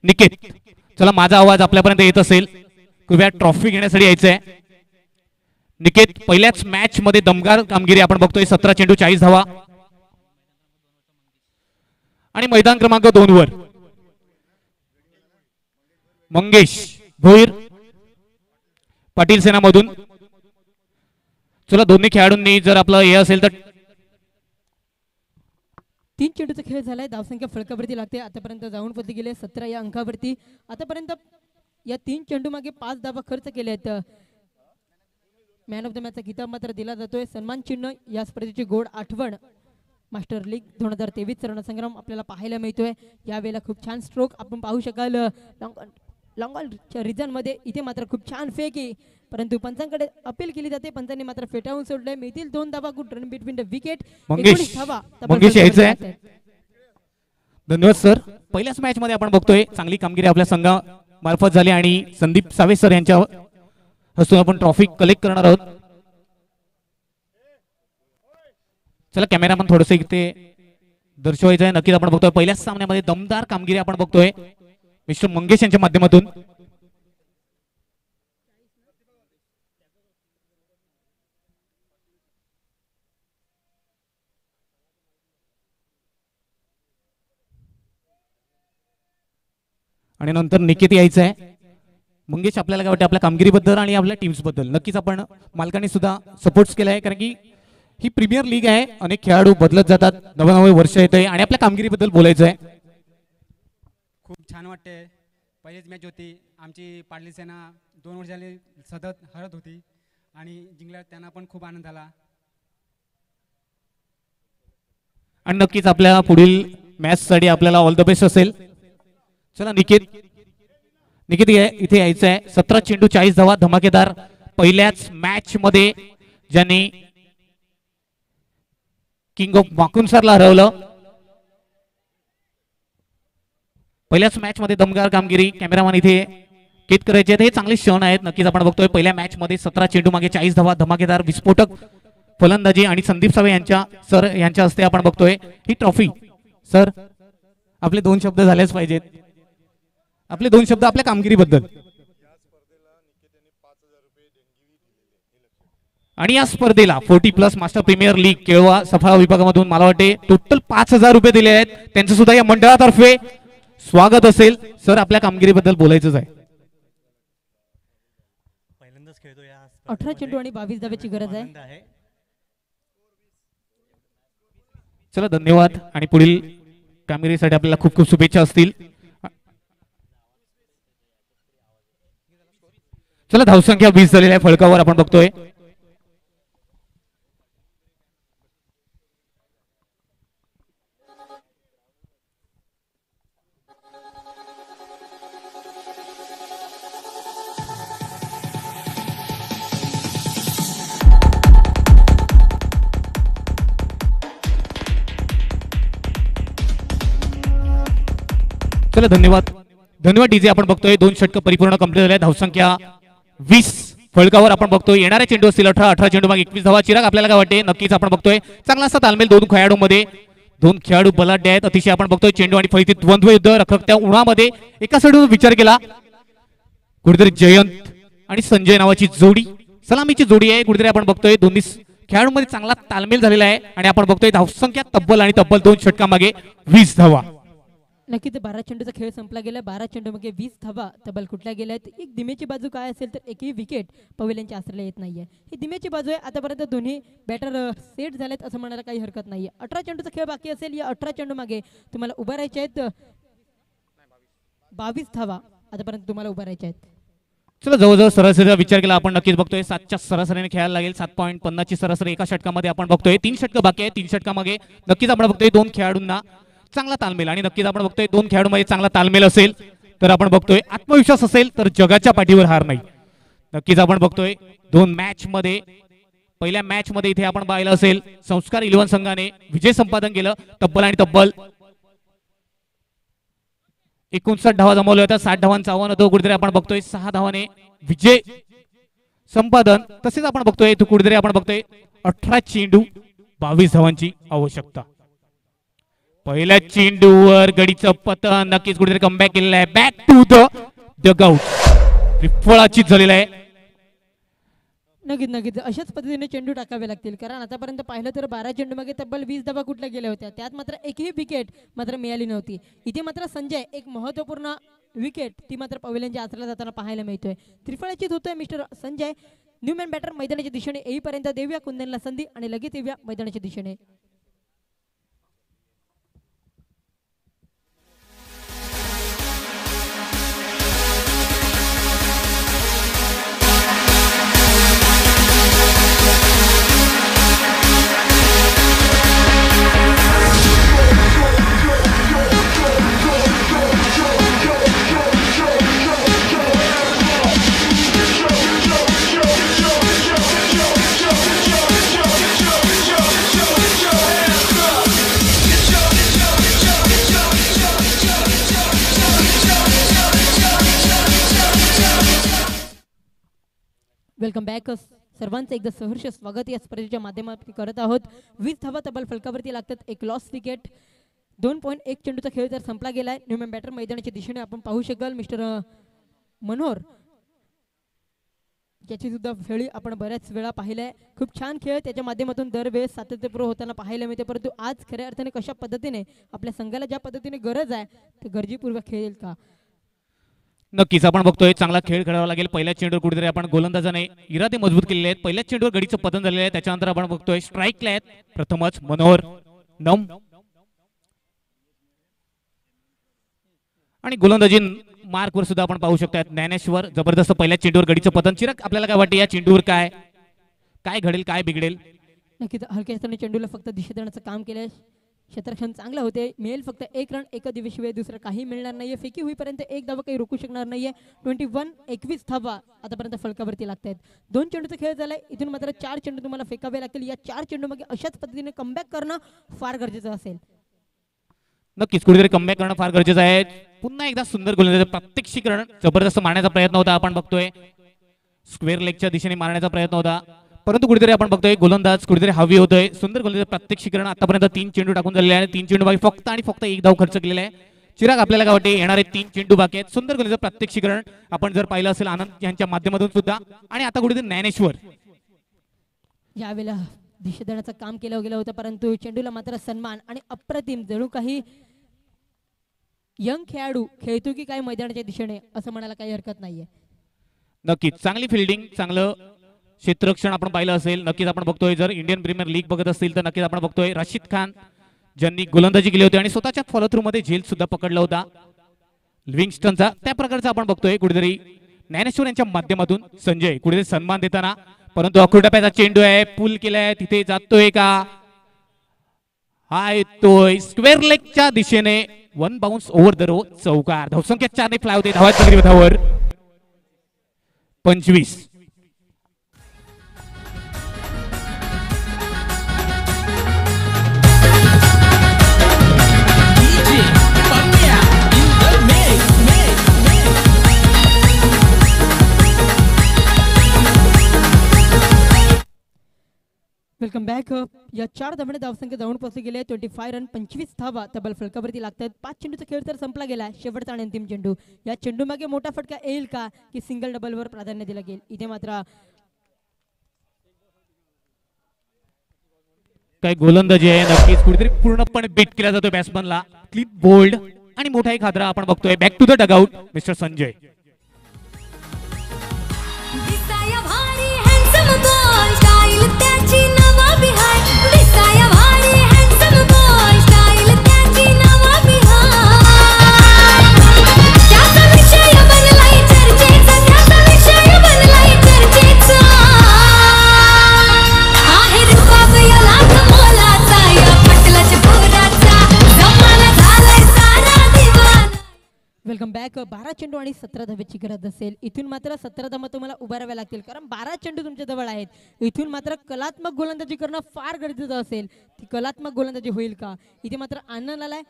Speaker 2: निकेत. चला माझा आवाज आपल्यापर्यंत येत असेल, कृपया ट्रॉफी घेण्यासाठी यायचंय. निकेत पहिल्याच मॅच मध्ये दमदार कामगिरी आपण बघतोय. 17 चेंडू 40 धावा आणि मैदान क्रमांक 2 वर मंगेश भोईर पाटील सेनामधून. चला दोन्ही खेळाडूंनी जर आपलं हे असेल तर
Speaker 1: 3 चेंडूचा खेळ झालाय. धावसंख्या फलकावरती लागते. आतापर्यंत जाऊन पोहोचले गेले 17 या अंकावरती. आतापर्यंत या 3 चेंडू मागे 5 धावा खर्च केले आहेत. मॅन ऑफ द मॅचचा किताब मात्र दिला जातोय. सन्मान चिन्ह या स्पर्धेची गोड आठवण मास्टर लीग 2023 रणसंग्राम आपल्याला पाहायला मिळतोय. यावेळेला खूप छान स्ट्रोक आपण पाहू शकाल लॉंगॉनच्या रिजन मध्ये. इथे मात्र खूप छान फेक आहे, परंतु पंचांकडे अपील केली जाते. पंचांनी मात्र फेटाळून सोडले. मिळतील 2 धावा. Good run between the wicket. 19 धावा.
Speaker 2: मंगेश यायचंय. धन्यवाद सर. पहिल्याच मॅच मध्ये आपण बघतोय चांगली कामगिरी आपल्या संघा मार्फत झाली आणि संदीप सावे सर यांच्या हस्तून आपण ट्रॉफी कलेक्ट करणार आहोत. चला कॅमेरामन थोडंसं इथे दर्शवायचं आहे. नक्कीच आपण बघतोय पहिल्याच सामन्यामध्ये दमदार कामगिरी आपण बघतोय मिस्टर मंगेश यांच्या माध्यमातून. आणि नंतर निकेत यायचं आहे. मंगेश आपल्याला काय वाटतं आपल्या कामगिरीबद्दल आणि आपल्या टीम्स बद्दल? नक्कीच आपण मालकांनी सुद्धा सपोर्ट केला आहे, कारण की ही प्रीमियर लीग आहे, अनेक खेळाडू बदलत जातात, नवनवे वर्ष येते आणि आपल्या कामगिरीबद्दल बोलायचं आहे.
Speaker 10: खूप छान वाटते. पहिलीच मॅच होती आमची, पाडली सेना 2 वर्ष झाली सतत हरत होती आणि जिंकल्यावर त्यांना पण खूप आनंद झाला.
Speaker 2: आणि नक्कीच आपल्या पुढील मॅच साठी आपल्याला ऑल द बेस्ट असेल. चला निकेत इथे यायचं आहे. 17 चेंडू 40 धावा, धमाकेदार पहिल्याच मॅच मध्ये ज्यांनी किंग ऑफ माकुनसरला हरवलं. पहिल्याच मॅच मध्ये दमदार कामगिरी. कॅमेरामॅन इथे केत करायचे हे चांगले क्षण आहेत. नक्कीच आपण बघतोय पहिल्या मॅच मध्ये 17 चेंडू मागे 40 धावा, धमाकेदार विस्फोटक फलंदाजी आणि संदीप सावे यांच्या हस्ते आपण बघतोय ही ट्रॉफी. सर आपले 2 शब्द झालेच पाहिजेत, आपले 2 शब्द आपल्या कामगिरीबद्दल. आणि या स्पर्धेला 40+ मास्टर प्रीमियर लीग केळवा सफा विभागामधून मला वाटते टोटल 5,000 रुपये दिले आहेत. त्यांचं सुद्धा या मंडळातर्फे स्वागत असेल. सर आपल्या कामगिरीबद्दल बोलायचंच आहे.
Speaker 1: 18 चेंडू आणि 22 धाब्याची गरज आहे.
Speaker 2: चला धन्यवाद आणि पुढील कामगिरीसाठी आपल्याला खूप खूप शुभेच्छा असतील. चला धावसंख्या 20 झालेल्या आहे फळकावर आपण बघतोय. चला धन्यवाद डीजे. आपण बघतोय 2 षटक परिपूर्ण कंप्लीट झाले. धावसंख्या 20 फळकावर आपण बघतोय. येणारे चेंडू असतील 18 चेंडू मागे 21 धावा. चिराग आपल्याला काय वाटते? नक्कीच आपण बघतोय चांगला असा तालमेल 2 खेळाडूंमध्ये. 2 खेळाडू बलाढ्य आहेत अतिशय. आपण बघतोय चेंडू आणि फळीतील द्वंद्व युद्ध रखरखत्या उन्हामध्ये. एका साईडून विचार केला कुठेतरी जयंत आणि संजय नावाची जोडी, सलामीची जोडी आहे. कुठेतरी आपण बघतोय दोन्ही खेळाडूंमध्ये चांगला तालमेल झालेला आहे आणि आपण बघतोय धावसंख्या तब्बल 2 षटकांमागे 20 धावा.
Speaker 1: नक्कीच 12 चेंडूचा खेळ संपला गेला. 12 चेंडू मागे 20 धावा तब्बल कुठल्या गेल्यात. एक दिमेची बाजू काय असेल तर एकही विकेट पवेल्यांच्या आसऱ्याला येत नाहीये. ही दिमेची बाजू आहे. आतापर्यंत दोन्ही बॅटर सेट झालेत असं म्हणायला काही हरकत नाहीये. 18 चेंडूचा खेळ बाकी असेल. या 18 चेंडू मागे तुम्हाला उभा राहायचे आहेत 22 धावा आतापर्यंत तुम्हाला उभा राहायचे आहेत.
Speaker 2: चला जवळजवळ सरासरीचा विचार केला आपण नक्कीच बघतोय 7च्या सरासरीने खेळायला लागेल. 7.50 ची सरासरी एका षटकामध्ये आपण बघतोय. 3 षटक बाकी आहे. 3 षटकामागे नक्कीच आपण बघतोय 2 खेळाडूंना चांगला तालमेल आणि नक्कीच आपण बघतोय 2 खेळाडूंमध्ये चांगला तालमेल असेल तर आपण बघतोय आत्मविश्वास असेल तर जगाच्या पाठीवर हार नाही. नक्कीच आपण बघतोय 2 मॅच मध्ये पहिल्या मॅच मध्ये इथे आपण पाहिलं असेल संस्कार 11 संघाने विजय संपादन केलं. तब्बल 59 धावा जमवल्या होत्या. 60 धावांचं आव्हान होतं. कुठेतरी आपण बघतोय 6 धावाने विजय संपादन. तसेच आपण बघतोय कुठेतरी आपण बघतोय 18 चेंडू 22 धावांची आवश्यकता. पहिल्या चेंडूवर गडीचं पतन नक्कीच कुठेतरी कमबॅक केलेलं आहे. बॅक टू द डगआउट विफळाचीत झालेला आहे.
Speaker 1: नक्कीच अशाच पद्धतीने चेंडू टाकावे लागतील. कारण आतापर्यंत पाहिलं तर 12 चेंडू मागे तब्बल 20 धावा कुठल्या गेल्या होत्या. त्यात मात्र एकही विकेट मात्र मिळाली नव्हती. इथे मात्र संजय एक महत्वपूर्ण विकेट ती मात्र पवेल्यांच्या आसऱ्याला जाताना पाहायला मिळतोय. त्रिफळाचीत होतोय मिस्टर संजय. न्यूमॅन बॅटर मैदानाच्या दिशेने येईपर्यंत देऊया कुंदनला संधी आणि लगेच येऊया मैदानाच्या दिशेने. Welcome back. सर्वांचं एकदा सहर्ष स्वागत या स्पर्धेच्या माध्यमातून करत आहोत. 20 धावा तब्बल फलकावरती लागतात. एक लॉस विकेट. 2.1 चेंडूचा खेळ तर संपला गेलाय. न्यूमॅन बॅटर मैदानाच्या दिशेने आपण पाहू शकाल मिस्टर मनोहर याची सुद्धा खेळी आपण बऱ्याच वेळा पाहिलाय. खूप छान खेळ त्याच्या माध्यमातून दरवेळेस सातत्यपूर्ण होताना पाहायला मिळते. परंतु आज खऱ्या अर्थाने कशा पद्धतीने आपल्या संघाला ज्या पद्धतीने गरज आहे ते गरजेपूर्वक खेळेल का.
Speaker 2: नक्कीच आपण बघतोय चांगला खेळ खेळावा लागेल. पहिल्या चेंडूवर कुठेतरी आपण गोलंदाजाने इरादे मजबूत केलेले आहेत. पहिल्या चेंडूवर गडीचं पतन झालेलं आहे. त्याच्यानंतर आपण बघतोय स्ट्राईकला आहेत प्रथमच मनोहर नम आणि गोलंदाजी मार्कवर सुद्धा आपण पाहू शकतो ज्ञानेश्वर. जबरदस्त पहिल्या चेंडूवर गडीचं पतन. चिराग आपल्याला काय वाटतं या चेंडूवर काय काय घडेल काय बिघडेल?
Speaker 1: नक्कीच हलक्या हाताने चेंडूला फक्त दिशा देण्याचं काम केलं. क्षेत्ररक्षण चांगलं होते. मिळेल फक्त एक रन एका दिवशीशिवाय दुसरं काही मिळणार नाहीये. फेकी होईपर्यंत एक धावा काही रोखू शकणार नाहीये. 21 धावा आतापर्यंत फलकावरती लागत आहेत. 2 चेंडूचा खेळ झालाय. इथून मात्र 4 चेंडू तुम्हाला फेकावे लागतील. या 4 चेंडू मागे अशाच पद्धतीने कमबॅक करणं फार गरजेचं असेल.
Speaker 2: नक्कीच कुठेतरी कमबॅक करणं फार गरजेचं आहे. पुन्हा एकदा सुंदर गोलंदाजी प्रात्यक्षिकरण जबरदस्त मारण्याचा प्रयत्न होता. आपण बघतोय स्क्वेअर लेगच्या दिशेने मारण्याचा प्रयत्न होता परंतु कुठेतरी आपण बघतोय गोलंदाज कुठेतरी हवी होतोय. सुंदर गोलंदाज प्रात्यक्षिकरण आतापर्यंत 3 चेंडू टाकून झालेले आहे. 3 चेंडू बाकी फक्त आणि फक्त एक धाव खर्च केलेला आहे. चिराग आपल्याला काय वाटते येणारे 3 चेंडू बाकी आहेत. सुंदर गोलंदाज प्रात्यक्षिकरण आपण जर पाहिलं असेल आनंद यांच्या माध्यमातून सुद्धा आणि आता कुठेतरी ज्ञानेश्वर
Speaker 1: यावेळेला दिशा देण्याचं काम केलं गेलं होतं परंतु चेंडूला मात्र सन्मान आणि अप्रतिम जणू काही यंग खेळाडू खेळतो की काय मैदानाच्या दिशेने असं म्हणायला काही हरकत नाहीये.
Speaker 2: नक्कीच चांगली फिल्डिंग चांगलं क्षेत्ररक्षण आपण पाहिलं असेल. नक्कीच आपण बघतोय जर इंडियन प्रीमियर लीग बघत असतील तर नक्कीच आपण बघतोय रशीद खान ज्यांनी गोलंदाजी केली होती आणि स्वतःच्या फॉलो थ्रू मध्ये झेल सुद्धा पकडला होता लिव्हिंगस्टनचा. त्या प्रकारचा आपण बघतोय कुठेतरी ज्ञानेश्वर यांच्या माध्यमातून संजय कुठेतरी सन्मान देताना परंतु अखुरटप्याचा चेंडू आहे. पूल केलाय तिथे जातोय का हा येतोय स्क्वेअर लेगच्या दिशेने. 1 बाउन्स ओव्हर द रो चौकार. धावसंख्या 4 ने फ्लाय होते. धावावर 25.
Speaker 1: Welcome back. या 4 धावांनी धावसंख्या जाऊन पोहोचली गेले. 25 रन 25 धावा तब्बल फलकावरती लागतात. 5 चेंडूचा खेळ तर संपला गेला. शेवटचा आणि अंतिम चेंडू. या चेंडू मागे मोठा फटका येईल का की सिंगल डबलवर प्राधान्य दिलं गेल. इथे मात्र
Speaker 2: काय गोलंदाजी आहे नक्कीच कुठेतरी पूर्णपणे बीट केला जातो बॅट्समनला. क्लिप बोल्ड आणि मोठा एक हादरा आपण बघतोय. Back to the dugout mister Sanjay.
Speaker 3: दिसाया भारी हँडसम बॉय स्टाईल त्याची नवा बिहार. दिसाया भारी हँडसम बॉय स्टाईल त्याची नवा बिहार. त्याचा विषय बनलाय चर्चेचा. त्याचा विषय बनलाय चर्चेचा. आहे रुबाब या लाख मोलाचा. या पटलाच्या पोराचा जमाना झालाय सारा दिवाना.
Speaker 1: Welcome back. 12 चेंडू आणि 17 धावेची गरज असेल. इथून मात्र 17 धावा तुम्हाला उभाराव्या लागतील कारण 12 चेंडू तुमच्या जवळ आहेत. इथून मात्र कलात्मक गोलंदाजी करणं फार गरजेचं असेल. ती कलात्मक गोलंदाजी होईल का? इथे मात्र आनंद आलाय.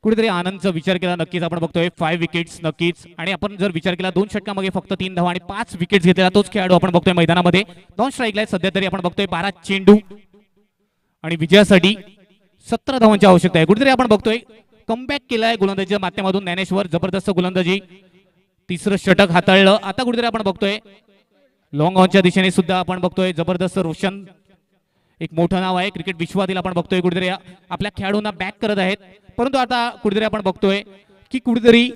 Speaker 2: कुठेतरी आनंदचा विचार केला नक्कीच आपण बघतोय 5 विकेट्स नक्कीच आणि आपण जर विचार केला 2 षटकांमागे फक्त 3 धावा आणि 5 विकेट्स घेतलेला तोच खेळाडू आपण बघतोय मैदानामध्ये. 2 स्ट्राईकला सध्या तरी आपण बघतोय 12 चेंडू आणि विजयासाठी 17 धावांची आवश्यकता आहे. कुठेतरी आपण बघतोय कमबॅक केलाय गोलंदाजीच्या माध्यमातून ज्ञानेश्वर. जबरदस्त गोलंदाजी. 3रं षटक हाताळलं. आता कुठेतरी आपण बघतोय लॉंग ऑनच्या दिशेने सुद्धा आपण बघतोय जबरदस्त रोशन एक मोठं नाव आहे क्रिकेट विश्वातील. आपण बघतोय कुठेतरी आपल्या खेळाडूंना बॅक करत आहेत परंतु आता कुठेतरी आपण बघतोय की कुठेतरी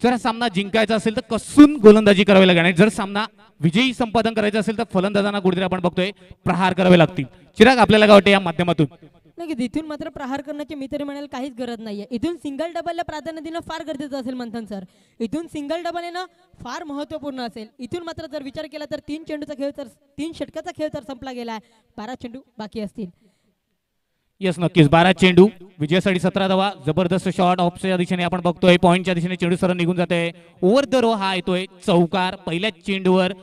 Speaker 2: जर सामना जिंकायचा असेल तर कसून गोलंदाजी करावी लागेल आणि जर सामना विजयी संपादन करायचं असेल तर फलंदाजांना कुठेतरी आपण बघतोय प्रहार करावे लागतील. चिराग आपल्याला काय वाटतं या माध्यमातून?
Speaker 1: नाही इथून मात्र प्रहार करण्याची मी तरी म्हणाल काहीच गरज नाहीये. इथून सिंगल डबलला प्राधान्य देणं फार गरजेचं असेल मंथन सर. इथून सिंगल डबल येणं फार महत्त्वपूर्ण असेल. इथून मात्र जर विचार केला तर 3 चेंडूचा खेळ तर 3 षटकाचा खेळ तर संपला गेला आहे. 12 चेंडू बाकी असतील.
Speaker 2: यस नक्कीच 12 चेंडू विजयासाठी 17 धावा. जबरदस्त शॉट ऑफच्या दिशेने आपण बघतोय. पॉइंटच्या दिशेने चेंडू सरळ निघून जाते. ओव्हर द रो हा येतोय चौकार. पहिल्याच चेंडूवर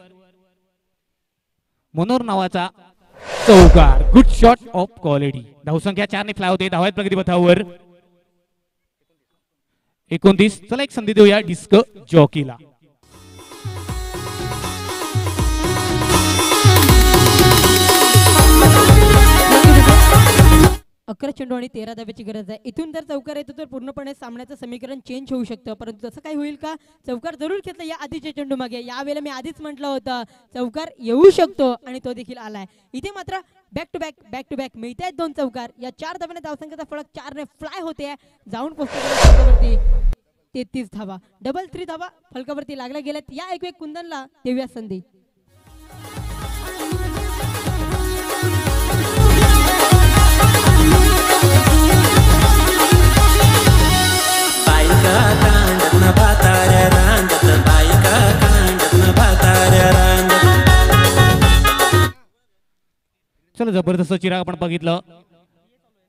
Speaker 2: मनोहर नावाचा चौकार. Good shot of quality. धावसंख्या 4 ने फ्लाय होते. धावात प्रगती पथावर 29. चला एक संधी देऊया डिस्क जॉकीला.
Speaker 1: 11 चेंडू आणि 13 धाब्याची गरज आहे. इथून जर चौकार येतो तर पूर्णपणे सामन्याचं समीकरण चेंज होऊ शकतं परंतु तसं काय होईल का? चौकार जरूर घेतला या आधीच्या चेंडू मागे. यावेळेला मी आधीच म्हटलं होतं चौकार येऊ शकतो आणि तो देखील आलाय. इथे मात्र बॅक टू बॅक मिळत आहेत 2 चौकार. या 4 धाब्याने धावसंख्येचा फलक 4 ने फ्लाय होते जाऊन पोहोचतो. 33 धावा. डबल 3 धावा फलकावरती लागल्या गेल्यात. या एक कुंदनला देऊया संधी.
Speaker 11: बायका कांडत न भाताऱ्या रांगत, बायका कांडत न भाताऱ्या रांगत.
Speaker 2: चला जबरदस्त चिराग आपण बघितलं.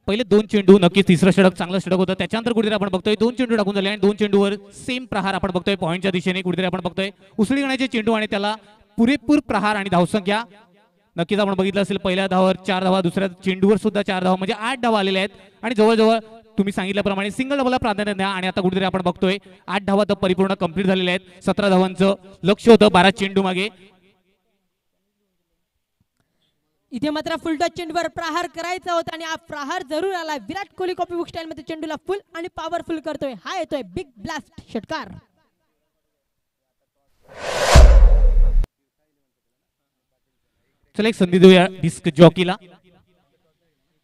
Speaker 2: पहिले 2 चेंडू नक्कीच तिसरं षटक चांगलं षटक होतं. त्याच्यानंतर कुठेतरी आपण बघतोय 2 चेंडू टाकून झाले आणि 2 चेंडूवर सेम प्रहार आपण बघतोय पॉईंटच्या दिशेने. कुठेतरी आपण बघतोय उसळी घेण्याचे चेंडू आणि त्याला पुरेपूर प्रहार आणि धावसंख्या नक्कीच आपण बघितलं असेल. पहिल्या धावावर 4 धावा, दुसऱ्या चेंडूवर सुद्धा 4 धावा, म्हणजे 8 धावा आलेल्या आहेत आणि जवळजवळ तुम्ही सांगितल्याप्रमाणे सिंगल डबलला प्राधान्य द्या. आणि आता कुठेतरी आपण बघतोय 8 धावा तर परिपूर्ण कंप्लीट झालेल्या आहेत. 17 धावांचं लक्ष होतं 12 चेंडू मागे.
Speaker 1: इथे मात्र फुलटॉस चेंडूवर प्रहार करायचा होता आणि हा प्रहार जरूर आला. Virat Kohli copy book style मध्ये चेंडूला फुल आणि पॉवरफुल करतोय. हा येतोय बिग ब्लास्ट षटकार.
Speaker 2: चला एक संधी देऊया डिस्क जॉकीला.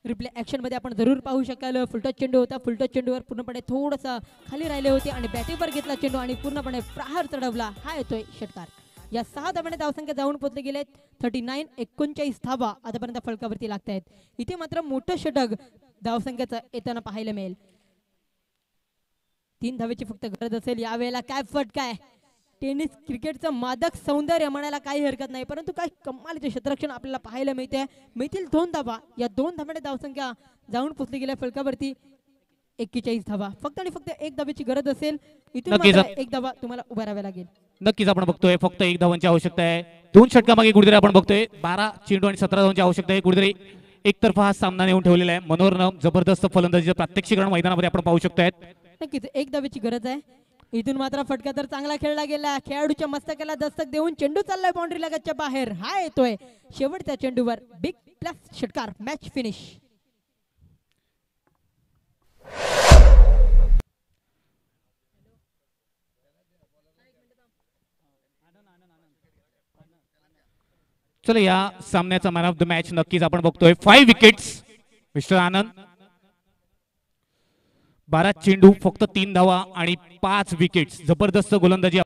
Speaker 1: रिप्ले ऍक्शन मध्ये आपण जरूर पाहू शकाल. फुलटॉस चेंडू होता. फुलटॉस चेंडूवर पूर्णपणे थोडासा खाली राहिले होते आणि बॅटिंगवर घेतला चेंडू आणि पूर्णपणे प्रहार चढवला. हा येतोय षटकार. या 6 धावांनी धावसंख्या जाऊन पोहोचले गेलेत 39. 39 धावा आतापर्यंत फलकावरती लागत आहेत. इथे मात्र मोठं षटक धावसंख्येचं येताना पाहायला मिळेल. 3 धावेची फक्त गरज असेल. यावेळेला काय फटकाय. टेनिस क्रिकेटचं मादक सौंदर्य म्हणायला काही हरकत नाही, परंतु काय कमालीचे क्षेत्ररक्षण आपल्याला पाहायला मिळते. मिळतील 2 धावा. या 2 धावांनी धावसंख्या जाऊन पोहोचली गेल्या फलकावरती 41 धावा. फक्त आणि फक्त 1 धावेची गरज असेल. इथून मात्र 1 धावा तुम्हाला उभाराव्या लागेल.
Speaker 2: नक्कीच आपण बघतोय फक्त 1 धावांची आवश्यकता आहे. 2 षटकामागे कुठेतरी आपण बघतोय 12 चेंडू आणि 17 धावांची आवश्यकता आहे. कुठेतरी एकतर्फा हा सामना नेऊन ठेवलेला आहे. मनोरम जबरदस्त फलंदाजीचं प्रात्यक्षिकरण मैदानामध्ये आपण पाहू शकतोय.
Speaker 1: नक्कीच 1 धावेची गरज आहे. इथून मात्र फटका तर चांगला खेळला गेला. खेळाडूच्या मस्तकाला दस्तक देऊन चेंडू चाललाय बाउंड्री लगतच्या बाहेर. हा येतोय शेवटच्या चेंडूवर बिग प्लस षटकार. Match finish.
Speaker 2: चला या सामन्याचा मॅन ऑफ द मॅच नक्कीच आपण बघतोय 5 विकेट्स मिस्टर आनंद. 12 चेंडू फक्त 3 धावा आणि 5 विकेट्स. जबरदस्त गोलंदाजी